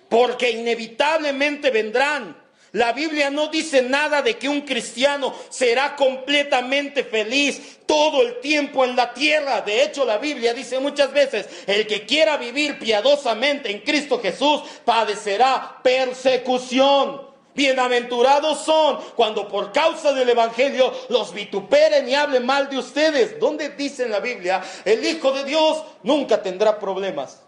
porque inevitablemente vendrán. La Biblia no dice nada de que un cristiano será completamente feliz todo el tiempo en la tierra. De hecho, la Biblia dice muchas veces, el que quiera vivir piadosamente en Cristo Jesús padecerá persecución. Bienaventurados son cuando por causa del Evangelio los vituperen y hablen mal de ustedes. ¿Dónde dice en la Biblia, el Hijo de Dios nunca tendrá problemas?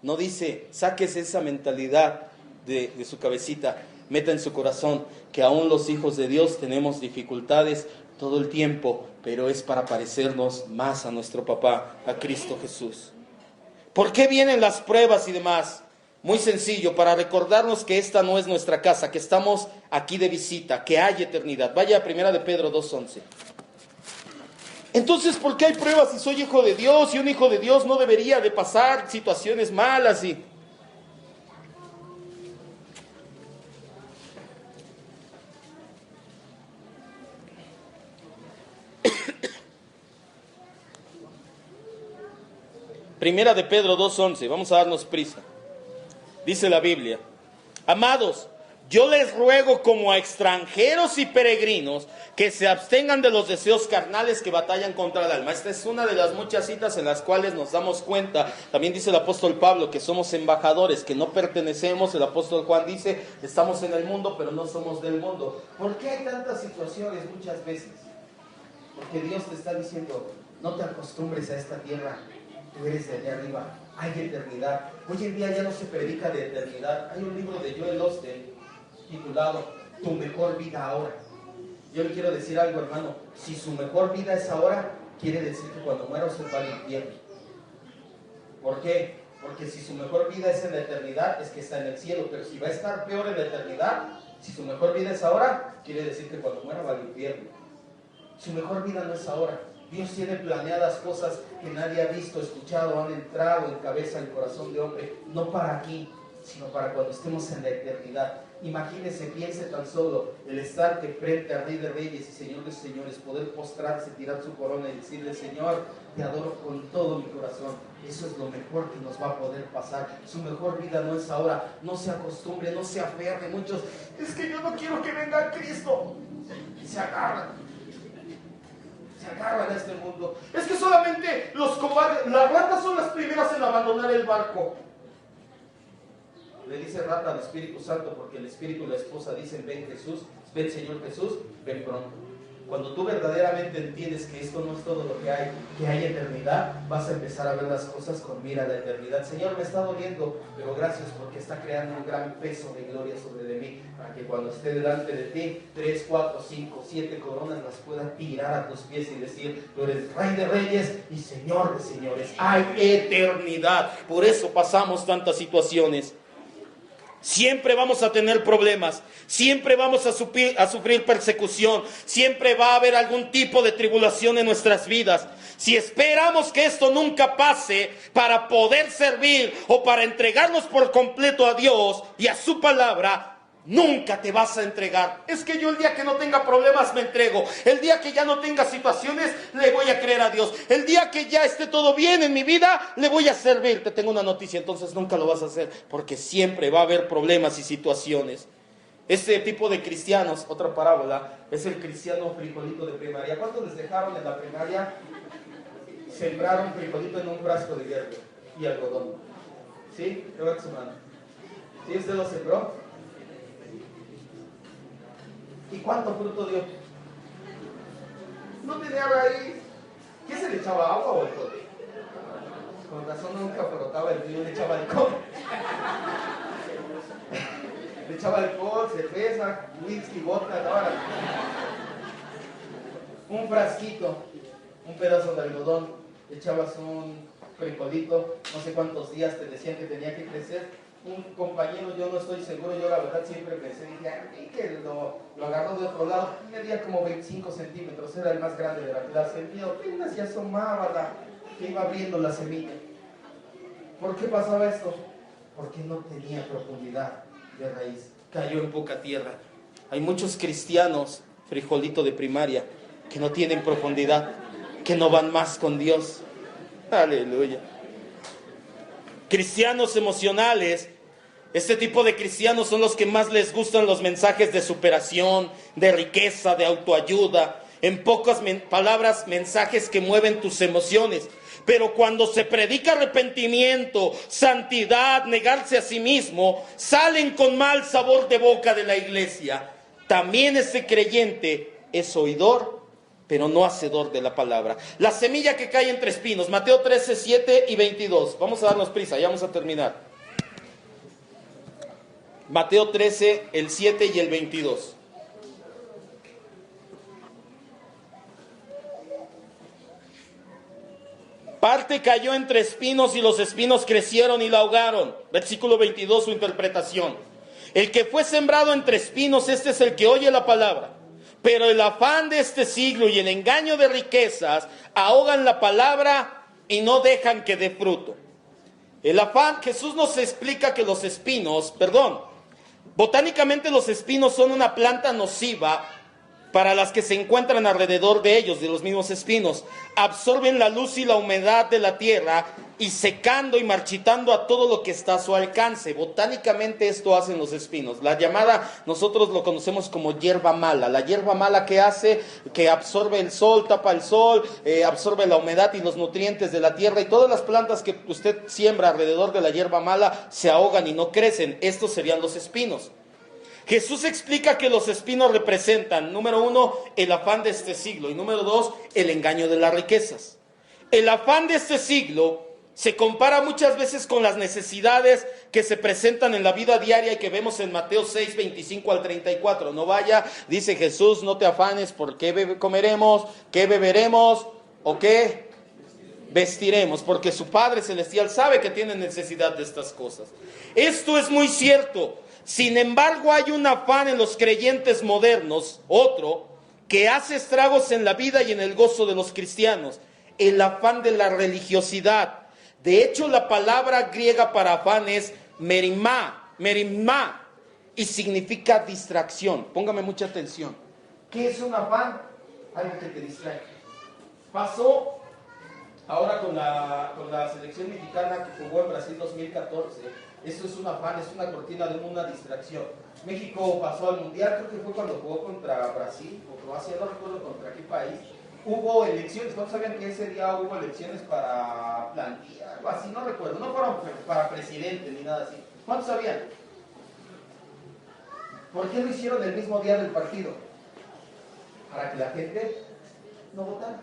No dice, sáquese esa mentalidad de su cabecita. Meta en su corazón que aún los hijos de Dios tenemos dificultades todo el tiempo, pero es para parecernos más a nuestro papá, a Cristo Jesús. ¿Por qué vienen las pruebas y demás? Muy sencillo, para recordarnos que esta no es nuestra casa, que estamos aquí de visita, que hay eternidad. Vaya a 1 de Pedro 2:11. Entonces, ¿por qué hay pruebas si soy hijo de Dios? Y un hijo de Dios no debería de pasar situaciones malas y... Primera de Pedro 2:11, vamos a darnos prisa. Dice la Biblia, amados, yo les ruego como a extranjeros y peregrinos que se abstengan de los deseos carnales que batallan contra el alma. Esta es una de las muchas citas en las cuales nos damos cuenta. También dice el apóstol Pablo que somos embajadores, que no pertenecemos. El apóstol Juan dice, estamos en el mundo, pero no somos del mundo. ¿Por qué hay tantas situaciones muchas veces? Porque Dios te está diciendo, no te acostumbres a esta tierra. Tú eres de allá arriba, hay eternidad. Hoy en día ya no se predica de eternidad. Hay un libro de Joel Osteen titulado Tu mejor vida ahora. Yo le quiero decir algo, hermano. Si su mejor vida es ahora, quiere decir que cuando muera usted va al infierno. ¿Por qué? Porque si su mejor vida es en la eternidad, es que está en el cielo. Pero si va a estar peor en la eternidad, si su mejor vida es ahora, quiere decir que cuando muera va al infierno. Su mejor vida no es ahora. Dios tiene planeadas cosas que nadie ha visto, escuchado, han entrado en cabeza, en corazón de hombre, no para aquí, sino para cuando estemos en la eternidad. Imagínese, piense tan solo el estar de frente al Rey de Reyes y Señor de Señores, poder postrarse, tirar su corona y decirle, Señor, te adoro con todo mi corazón. Eso es lo mejor que nos va a poder pasar. Su mejor vida no es ahora. No se acostumbre, no se aferre. Muchos, es que yo no quiero que venga Cristo. Y se agarran a este mundo. Es que solamente los cobardes, las ratas son las primeras en abandonar el barco. Le dice rata al Espíritu Santo porque el Espíritu y la esposa dicen, ven Jesús, ven Señor Jesús, ven pronto. Cuando tú verdaderamente entiendes que esto no es todo lo que hay eternidad, vas a empezar a ver las cosas con mira a la eternidad. Señor, me está doliendo, pero gracias porque está creando un gran peso de gloria sobre de mí, para que cuando esté delante de ti, 3, 4, 5, 7 coronas las pueda tirar a tus pies y decir, tú eres Rey de Reyes y Señor de Señores. Hay eternidad. Por eso pasamos tantas situaciones. Siempre vamos a tener problemas, siempre vamos a sufrir persecución, siempre va a haber algún tipo de tribulación en nuestras vidas. Si esperamos que esto nunca pase para poder servir o para entregarnos por completo a Dios y a su palabra, nunca te vas a entregar. Es que yo el día que no tenga problemas me entrego. El día que ya no tenga situaciones, le voy a creer a Dios. El día que ya esté todo bien en mi vida, le voy a servir. Te tengo una noticia, entonces nunca lo vas a hacer, porque siempre va a haber problemas y situaciones. Este tipo de cristianos, otra parábola, es el cristiano frijolito de primaria. ¿Cuántos les dejaron en la primaria sembrar un frijolito en un frasco de hierro y algodón? ¿Sí? Levanta su mano. ¿Sí usted lo sembró? ¿Y cuánto fruto dio? No tenía raíz. ¿Qué se le echaba, agua o alcohol? Con razón nunca frotaba el río, le echaba alcohol. Le echaba alcohol, cerveza, whisky, vodka, ahora. Un frasquito, un pedazo de algodón, echabas un frijolito, no sé cuántos días te decían que tenía que crecer. Un compañero, yo no estoy seguro, yo la verdad siempre pensé, dije, que lo agarró de otro lado, medía como 25 centímetros, era el más grande de la clase, el mío apenas se asomaba que iba abriendo la semilla. ¿Por qué pasaba esto? Porque no tenía profundidad de raíz, cayó en poca tierra. Hay muchos cristianos, frijolito de primaria, que no tienen profundidad, que no van más con Dios. Aleluya. Cristianos emocionales. Este tipo de cristianos son los que más les gustan los mensajes de superación, de riqueza, de autoayuda. En pocas palabras, mensajes que mueven tus emociones. Pero cuando se predica arrepentimiento, santidad, negarse a sí mismo, salen con mal sabor de boca de la iglesia. También ese creyente es oidor, pero no hacedor de la palabra. La semilla que cae entre espinos, Mateo 13, 7 y 22. Vamos a darnos prisa, ya vamos a terminar. Mateo 13, el 7 y el 22. Parte cayó entre espinos y los espinos crecieron y la ahogaron. Versículo 22, su interpretación. El que fue sembrado entre espinos, este es el que oye la palabra. Pero el afán de este siglo y el engaño de riquezas ahogan la palabra y no dejan que dé fruto. El afán, Jesús nos explica que los espinos, botánicamente los espinos son una planta nociva para las que se encuentran alrededor de ellos, de los mismos espinos. Absorben la luz y la humedad de la tierra y secando y marchitando a todo lo que está a su alcance. Botánicamente esto hacen los espinos. La llamada, nosotros lo conocemos como hierba mala. La hierba mala que hace, que absorbe el sol, tapa el sol, absorbe la humedad y los nutrientes de la tierra. Y todas las plantas que usted siembra alrededor de la hierba mala se ahogan y no crecen. Estos serían los espinos. Jesús explica que los espinos representan, número 1, el afán de este siglo, y número 2, el engaño de las riquezas. El afán de este siglo se compara muchas veces con las necesidades que se presentan en la vida diaria y que vemos en Mateo 6, 25 al 34. No vaya, dice Jesús, no te afanes por qué comeremos, qué beberemos o qué vestiremos, porque su Padre Celestial sabe que tiene necesidad de estas cosas. Esto es muy cierto. Sin embargo, hay un afán en los creyentes modernos, otro, que hace estragos en la vida y en el gozo de los cristianos. El afán de la religiosidad. De hecho, la palabra griega para afán es merimá, y significa distracción. Póngame mucha atención. ¿Qué es un afán? Algo que te distrae. Pasó ahora con la selección mexicana que jugó en Brasil 2014. Esto es un afán, es una cortina de una distracción. México pasó al Mundial, creo que fue cuando jugó contra Brasil o Croacia, no recuerdo contra qué país. Hubo elecciones, ¿cuántos sabían que ese día hubo elecciones para plantilla? Algo así, no recuerdo, no fueron para presidente ni nada así. ¿Cuántos sabían? ¿Por qué lo hicieron el mismo día del partido? para que la gente no votara.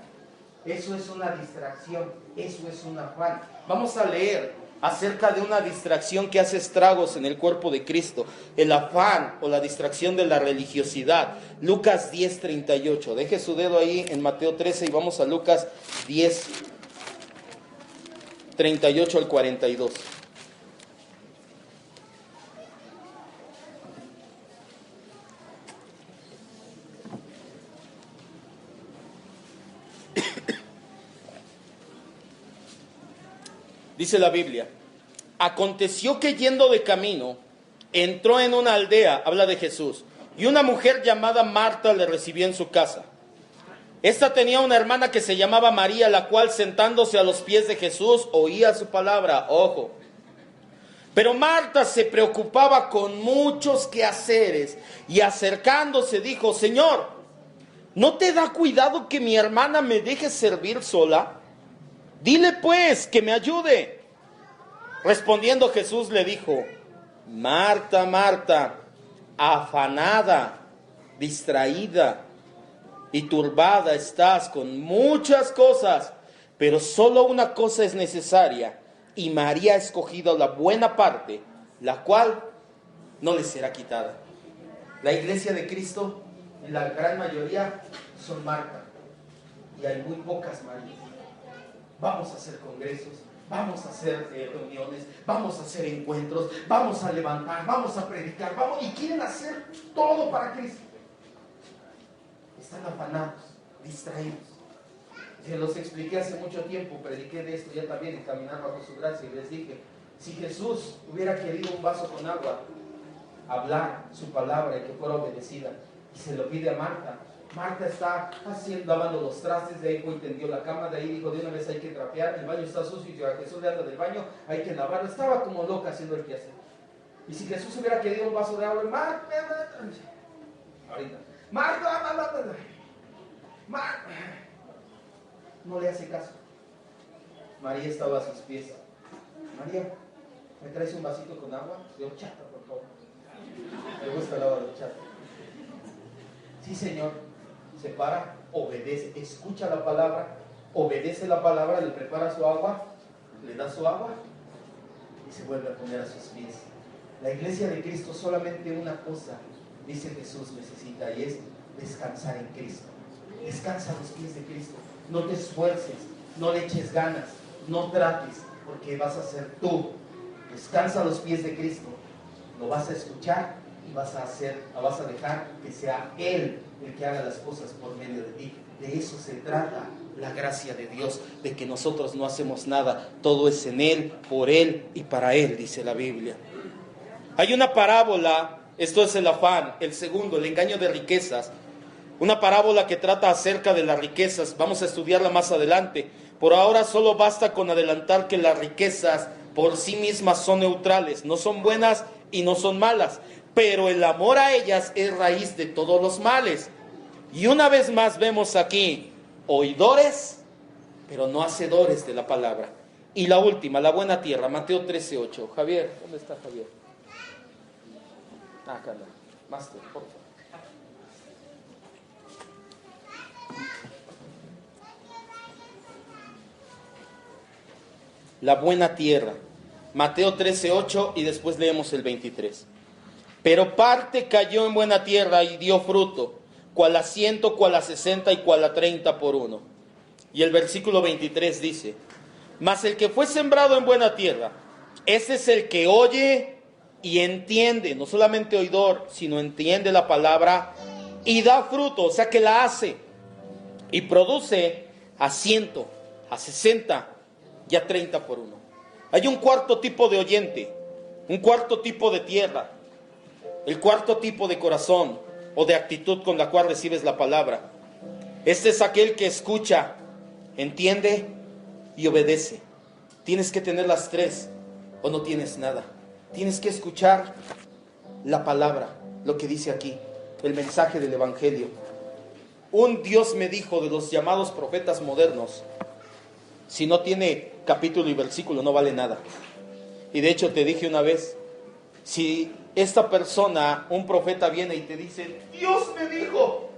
Eso es una distracción, eso es un afán. Vamos a leer acerca de una distracción que hace estragos en el cuerpo de Cristo, el afán o la distracción de la religiosidad. Lucas 10:38. Deje su dedo ahí en Mateo 13 y vamos a Lucas 10:38 al 42. Dice la Biblia: aconteció que yendo de camino, entró en una aldea, habla de Jesús, y una mujer llamada Marta le recibió en su casa. Esta tenía una hermana que se llamaba María, la cual sentándose a los pies de Jesús oía su palabra. Ojo. Pero Marta se preocupaba con muchos quehaceres y acercándose dijo: Señor, ¿no te da cuidado que mi hermana me deje servir sola? Dile pues que me ayude. Respondiendo Jesús le dijo: Marta, Marta, afanada, distraída y turbada estás con muchas cosas, pero solo una cosa es necesaria, y María ha escogido la buena parte, la cual no le será quitada. La iglesia de Cristo, en la gran mayoría, son Marta, y hay muy pocas Marías. Vamos a hacer congresos, vamos a hacer reuniones, vamos a hacer encuentros, vamos a levantar, vamos a predicar, y quieren hacer todo para Cristo. Están afanados, distraídos. Se los expliqué hace mucho tiempo, prediqué de esto ya también, en Caminar bajo su gracia, y les dije: si Jesús hubiera querido un vaso con agua, hablar su palabra y que fuera obedecida, y se lo pide a Marta. Marta está lavando los trastes, de ahí fue y tendió la cama, de ahí dijo: de una vez hay que trapear, el baño está sucio y a Jesús le anda del baño, hay que lavarlo. Estaba como loca haciendo el quehacer. Y si Jesús hubiera querido un vaso de agua, Marta, no le hace caso. María estaba a sus pies. María, ¿me traes un vasito con agua? De horchata, por favor. Me gusta el agua de horchata. Sí, Señor. Se para, obedece, escucha la palabra, obedece la palabra, le prepara su agua, le da su agua y se vuelve a poner a sus pies. La iglesia de Cristo solamente una cosa, dice Jesús, necesita, y es descansar en Cristo. Descansa a los pies de Cristo. No te esfuerces, no le eches ganas, no trates, porque vas a ser tú. Descansa a los pies de Cristo. Lo vas a escuchar y vas a dejar que sea Él el que haga las cosas por medio de ti. De eso se trata la gracia de Dios, de que nosotros no hacemos nada, todo es en Él, por Él y para Él, dice la Biblia. Hay una parábola, esto es el afán, el segundo, el engaño de riquezas, una parábola que trata acerca de las riquezas. Vamos a estudiarla más adelante. Por ahora solo basta con adelantar que las riquezas por sí mismas son neutrales, no son buenas y no son malas, pero el amor a ellas es raíz de todos los males. Y una vez más vemos aquí oidores, pero no hacedores de la palabra. Y la última, la buena tierra, Mateo 13:8. Javier, ¿dónde está Javier? Acá anda. Máster, por favor. La buena tierra, Mateo 13:8, y después leemos el 23. Pero parte cayó en buena tierra y dio fruto, cual a 100, cual a 60 y cual a 30 por uno. Y el versículo 23 dice: mas el que fue sembrado en buena tierra, ese es el que oye y entiende, no solamente oidor, sino entiende la palabra y da fruto, o sea que la hace, y produce a 100, a 60 y a 30 por uno. Hay un cuarto tipo de oyente, un cuarto tipo de tierra, el cuarto tipo de corazón o de actitud con la cual recibes la palabra. Este es aquel que escucha, entiende y obedece. Tienes que tener las tres o no tienes nada. Tienes que escuchar la palabra, lo que dice aquí, el mensaje del evangelio. Un Dios me dijo de los llamados profetas modernos: si no tiene capítulo y versículo no vale nada. Y de hecho te dije una vez, si esta persona, un profeta, viene y te dice: Dios me dijo,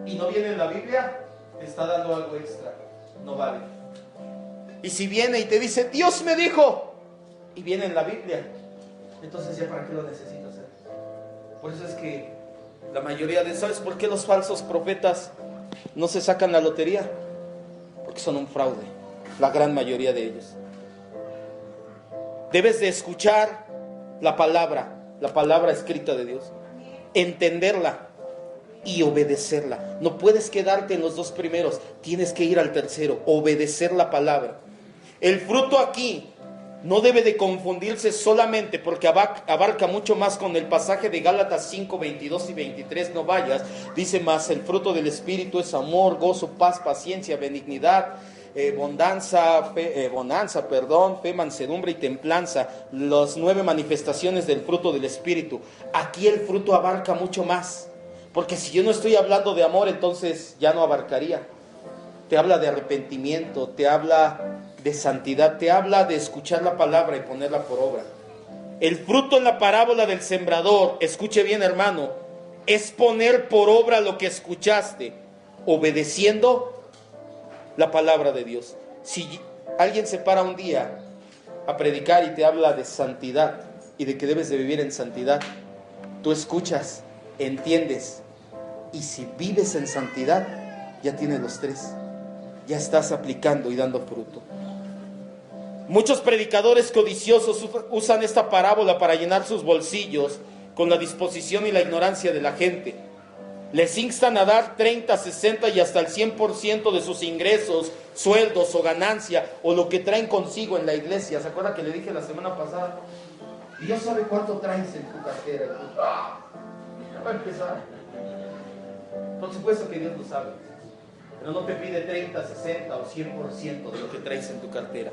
y no viene en la Biblia, te está dando algo extra, no vale. Y si viene y te dice, Dios me dijo, y viene en la Biblia, entonces ya para qué lo necesito hacer. Por eso es que la mayoría de, ¿sabes por qué los falsos profetas no se sacan la lotería? Porque son un fraude, la gran mayoría de ellos. Debes de escuchar la palabra escrita de Dios, entenderla y obedecerla. No puedes quedarte en los dos primeros, tienes que ir al tercero, obedecer la palabra. El fruto aquí no debe de confundirse solamente porque abarca mucho más con el pasaje de Gálatas 5, 22 y 23, no vayas. Dice más, el fruto del Espíritu es amor, gozo, paz, paciencia, benignidad, bonanza, fe, mansedumbre y templanza. Las 9 manifestaciones del fruto del Espíritu. Aquí el fruto abarca mucho más. Porque si yo no estoy hablando de amor, entonces ya no abarcaría. Te habla de arrepentimiento, te habla de santidad, te habla de escuchar la palabra y ponerla por obra. El fruto en la parábola del sembrador, escuche bien hermano, es poner por obra lo que escuchaste, obedeciendo la palabra de Dios. Si alguien se para un día a predicar y te habla de santidad y de que debes de vivir en santidad, tú escuchas, entiendes, y si vives en santidad, ya tienes los 3, ya estás aplicando y dando fruto. Muchos predicadores codiciosos usan esta parábola para llenar sus bolsillos con la disposición y la ignorancia de la gente. Les instan a dar 30, 60 y hasta el 100% de sus ingresos, sueldos o ganancia o lo que traen consigo en la iglesia. ¿Se acuerda que le dije la semana pasada? Dios sabe cuánto traes en tu cartera. Ya va a empezar. Por supuesto que Dios lo sabe, pero no te pide 30, 60 o 100% de lo que traes en tu cartera.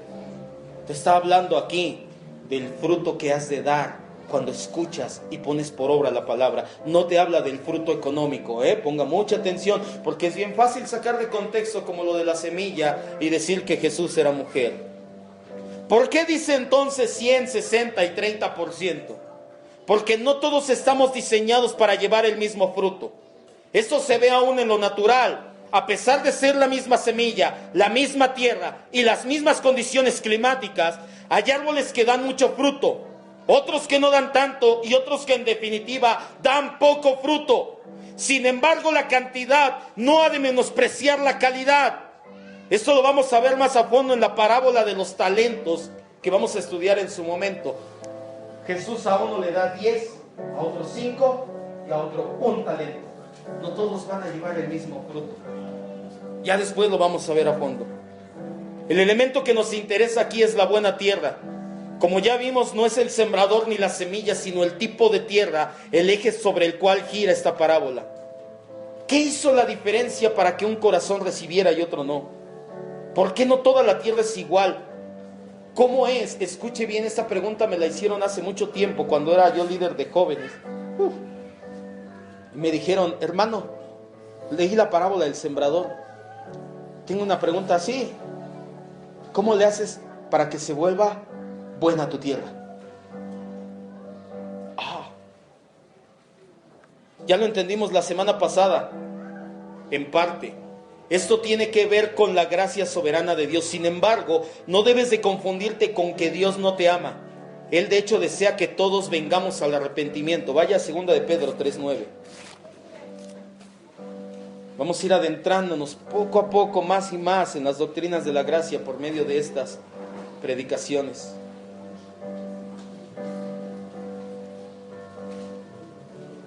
Te está hablando aquí del fruto que has de dar cuando escuchas y pones por obra la palabra. No te habla del fruto económico, ponga mucha atención, porque es bien fácil sacar de contexto como lo de la semilla y decir que Jesús era mujer. ¿Por qué dice entonces 100, 60 y 30%? Porque no todos estamos diseñados para llevar el mismo fruto. Esto se ve aún en lo natural. A pesar de ser la misma semilla, la misma tierra y las mismas condiciones climáticas, hay árboles que dan mucho fruto, otros que no dan tanto y otros que en definitiva dan poco fruto. Sin embargo, la cantidad no ha de menospreciar la calidad. Esto lo vamos a ver más a fondo en la parábola de los talentos que vamos a estudiar en su momento. Jesús a uno le da 10, a otro 5 y a otro 1 talento. No todos van a llevar el mismo fruto. Ya después lo vamos a ver a fondo. El elemento que nos interesa aquí es la buena tierra. Como ya vimos, no es el sembrador ni la semilla, sino el tipo de tierra, el eje sobre el cual gira esta parábola. ¿Qué hizo la diferencia para que un corazón recibiera y otro no? ¿Por qué no toda la tierra es igual? ¿Cómo es? Escuche bien, esta pregunta me la hicieron hace mucho tiempo, cuando era yo líder de jóvenes. Me dijeron, hermano, leí la parábola del sembrador. Tengo una pregunta así. ¿Cómo le haces para que se vuelva buena tu tierra? Ya lo entendimos la semana pasada, en parte. Esto tiene que ver con la gracia soberana de Dios. Sin embargo, no debes de confundirte con que Dios no te ama. Él de hecho desea que todos vengamos al arrepentimiento. Vaya a 2 de Pedro 3:9. Vamos a ir adentrándonos poco a poco, más y más, en las doctrinas de la gracia por medio de estas predicaciones.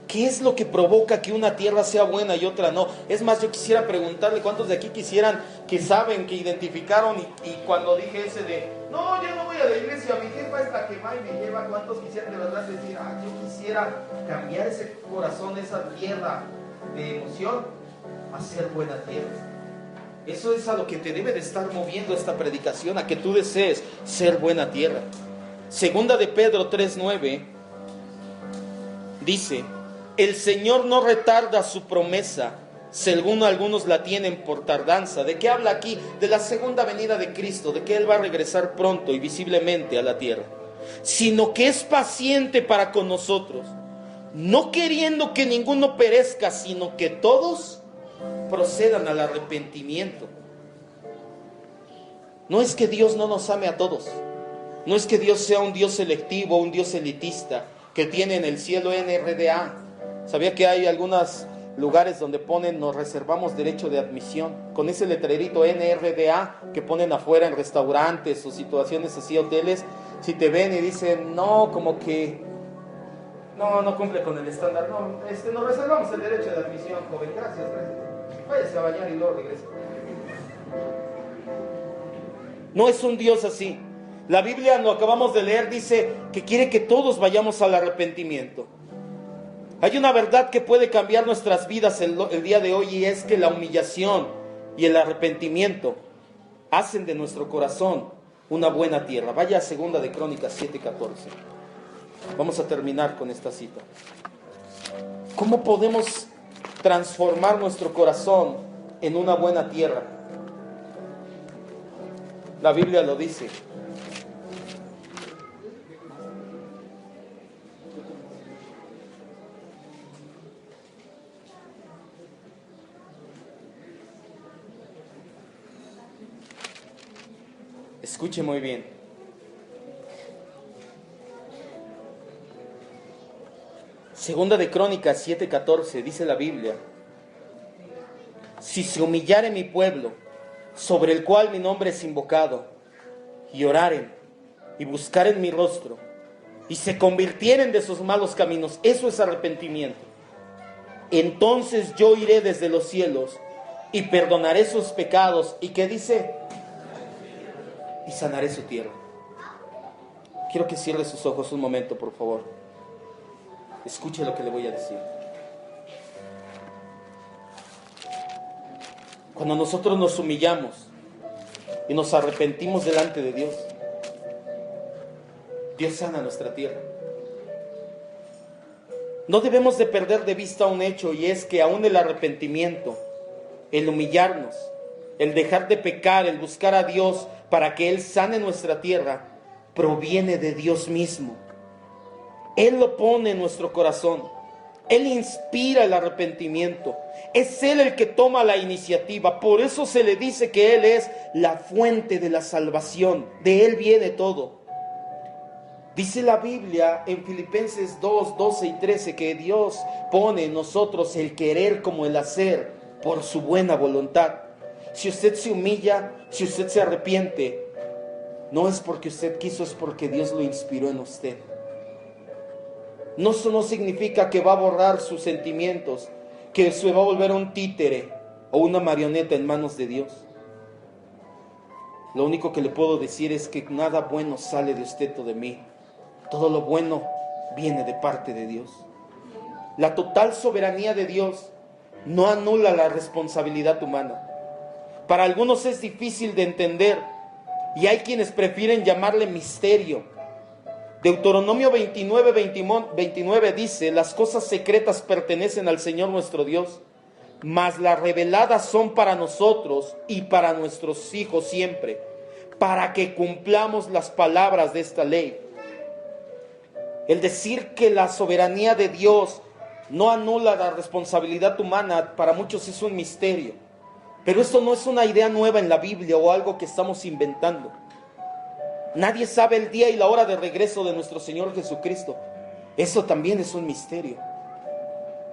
¿Qué es lo que provoca que una tierra sea buena y otra no? Es más, yo quisiera preguntarle cuántos de aquí quisieran, que saben, que identificaron y cuando dije ese de, no, yo no voy a la iglesia, mi jefa es la que va y me lleva, ¿cuántos quisieran de verdad decir, yo quisiera cambiar ese corazón, esa tierra de emoción? Hacer buena tierra. Eso es a lo que te debe de estar moviendo esta predicación, a que tú desees ser buena tierra. 2 de Pedro 3:9 dice, el Señor no retarda su promesa, según algunos la tienen por tardanza. ¿De qué habla aquí? De la segunda venida de Cristo, de que Él va a regresar pronto y visiblemente a la tierra, sino que es paciente para con nosotros, no queriendo que ninguno perezca, sino que todos procedan al arrepentimiento. No es que Dios no nos ame a todos. No es que Dios sea un Dios selectivo, un Dios elitista, que tiene en el cielo NRDA. ¿Sabía que hay algunos lugares donde ponen nos reservamos derecho de admisión? Con ese letrerito NRDA que ponen afuera en restaurantes o situaciones así, hoteles. Si te ven y dicen, no, como que no cumple con el estándar. No, nos reservamos el derecho de admisión, joven. Gracias. Váyase a bañar y luego regresa. No es un Dios así. La Biblia, lo acabamos de leer, dice que quiere que todos vayamos al arrepentimiento. Hay una verdad que puede cambiar nuestras vidas el día de hoy, y es que la humillación y el arrepentimiento hacen de nuestro corazón una buena tierra. Vaya a 2 de Crónicas 7:14. Vamos a terminar con esta cita. ¿Cómo podemos transformar nuestro corazón en una buena tierra? La Biblia lo dice. Escuche muy bien. Segunda de Crónicas 7:14 dice la Biblia: si se humillare mi pueblo, sobre el cual mi nombre es invocado, y oraren y buscaren mi rostro, y se convirtieren de sus malos caminos, eso es arrepentimiento, entonces yo iré desde los cielos y perdonaré sus pecados. ¿Y qué dice? Y sanaré su tierra. Quiero que cierre sus ojos un momento, por favor. Escuche lo que le voy a decir. Cuando nosotros nos humillamos y nos arrepentimos delante de Dios, Dios sana nuestra tierra. No debemos de perder de vista un hecho, y es que aún el arrepentimiento, el humillarnos, el dejar de pecar, el buscar a Dios para que Él sane nuestra tierra, proviene de Dios mismo. Él lo pone en nuestro corazón. Él inspira el arrepentimiento. Es Él el que toma la iniciativa. Por eso se le dice que Él es la fuente de la salvación. De Él viene todo. Dice la Biblia en Filipenses 2, 12 y 13 que Dios pone en nosotros el querer como el hacer por su buena voluntad. Si usted se humilla, si usted se arrepiente, no es porque usted quiso, es porque Dios lo inspiró en usted. No, eso no significa que va a borrar sus sentimientos, que se va a volver un títere o una marioneta en manos de Dios. Lo único que le puedo decir es que nada bueno sale de usted o de mí. Todo lo bueno viene de parte de Dios. La total soberanía de Dios no anula la responsabilidad humana. Para algunos es difícil de entender, y hay quienes prefieren llamarle misterio. Deuteronomio 29 dice: las cosas secretas pertenecen al Señor nuestro Dios, mas las reveladas son para nosotros y para nuestros hijos siempre, para que cumplamos las palabras de esta ley. El decir que la soberanía de Dios no anula la responsabilidad humana, para muchos es un misterio. Pero esto no es una idea nueva en la Biblia o algo que estamos inventando. Nadie sabe el día y la hora de regreso de nuestro Señor Jesucristo. Eso también es un misterio.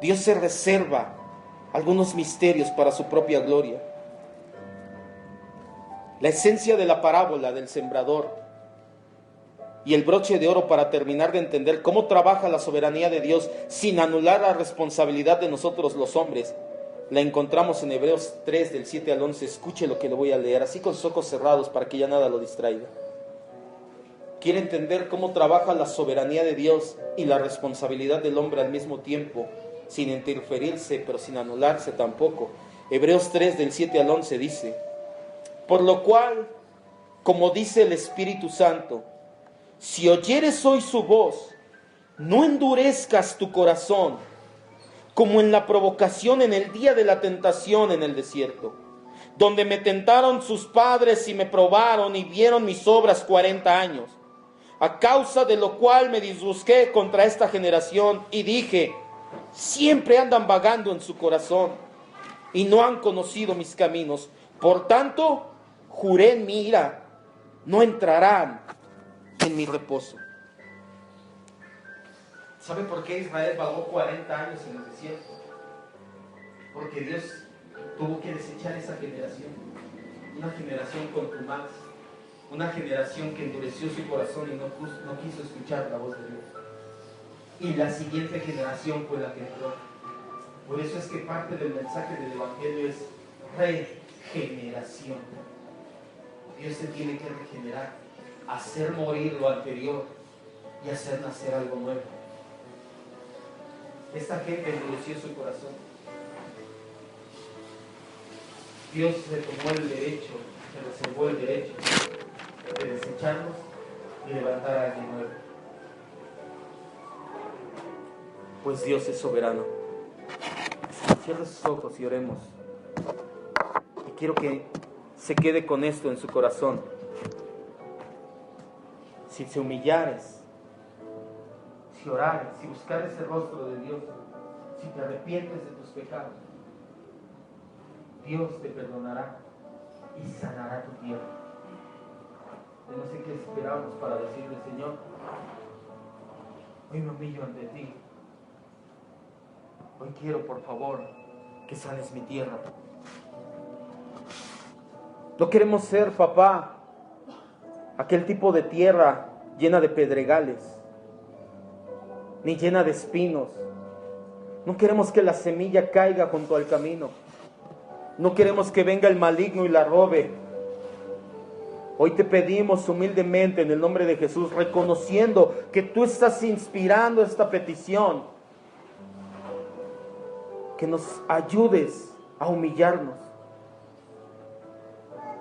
Dios se reserva algunos misterios para su propia gloria. La esencia de la parábola del sembrador y el broche de oro para terminar de entender cómo trabaja la soberanía de Dios sin anular la responsabilidad de nosotros los hombres, la encontramos en Hebreos 3 del 7 al 11. Escuche lo que le voy a leer, así con sus ojos cerrados para que ya nada lo distraiga. Quiere entender cómo trabaja la soberanía de Dios y la responsabilidad del hombre al mismo tiempo, sin interferirse, pero sin anularse tampoco. Hebreos 3 del 7 al 11 dice: por lo cual, como dice el Espíritu Santo, si oyeres hoy su voz, no endurezcas tu corazón, como en la provocación en el día de la tentación en el desierto, donde me tentaron sus padres y me probaron y vieron mis obras 40 años, a causa de lo cual me disgusté contra esta generación y dije: siempre andan vagando en su corazón, y no han conocido mis caminos. Por tanto, juré en mi ira, no entrarán en mi reposo. ¿Sabe por qué Israel vagó 40 años en el desierto? Porque Dios tuvo que desechar esa generación. Una generación contumaz, una generación que endureció su corazón y no quiso escuchar la voz de Dios. Y la siguiente generación fue la que entró. Por eso es que parte del mensaje del Evangelio es regeneración. Dios se tiene que regenerar, hacer morir lo anterior y hacer nacer algo nuevo. Esta gente endureció su corazón. Dios se tomó el derecho, se reservó el derecho de desecharnos y levantar a alguien nuevo. Pues Dios es soberano. Cierre sus ojos y oremos. Y quiero que se quede con esto en su corazón. Si te humillares, si orares, si buscares el rostro de Dios, si te arrepientes de tus pecados, Dios te perdonará y sanará tu tierra. Yo no sé qué esperamos para decirle: Señor, hoy me humillo ante ti. Hoy quiero, por favor, que sanes mi tierra. No queremos ser, papá, aquel tipo de tierra llena de pedregales, ni llena de espinos. No queremos que la semilla caiga junto al camino. No queremos que venga el maligno y la robe. Hoy te pedimos humildemente en el nombre de Jesús, reconociendo que tú estás inspirando esta petición, que nos ayudes a humillarnos,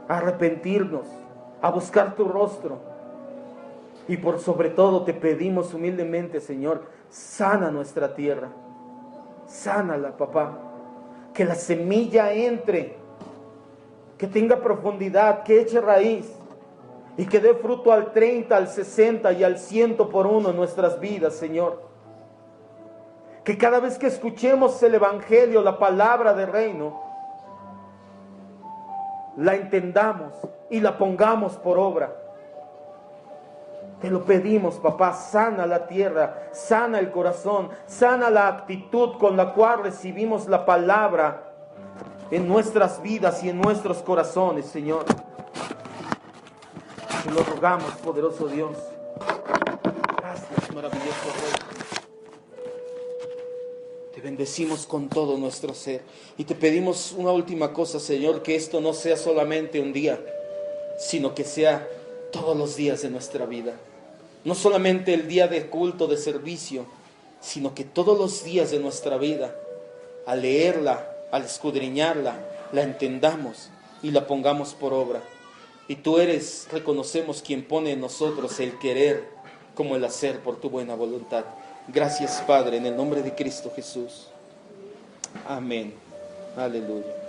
a arrepentirnos, a buscar tu rostro. Y por sobre todo te pedimos humildemente, Señor, sana nuestra tierra. Sánala, papá. Que la semilla entre, que tenga profundidad, que eche raíz y que dé fruto al 30, al 60 y al 100 por uno en nuestras vidas, Señor. Que cada vez que escuchemos el Evangelio, la palabra del reino, la entendamos y la pongamos por obra. Te lo pedimos, papá, sana la tierra, sana el corazón, sana la actitud con la cual recibimos la palabra en nuestras vidas y en nuestros corazones, Señor. Te lo rogamos, poderoso Dios. Gracias, maravilloso Rey. Te bendecimos con todo nuestro ser. Y te pedimos una última cosa, Señor, que esto no sea solamente un día, sino que sea todos los días de nuestra vida. No solamente el día de culto, de servicio, sino que todos los días de nuestra vida, al leerla, al escudriñarla, la entendamos y la pongamos por obra. Y tú eres, reconocemos, quien pone en nosotros el querer como el hacer por tu buena voluntad. Gracias, Padre, en el nombre de Cristo Jesús. Amén. Aleluya.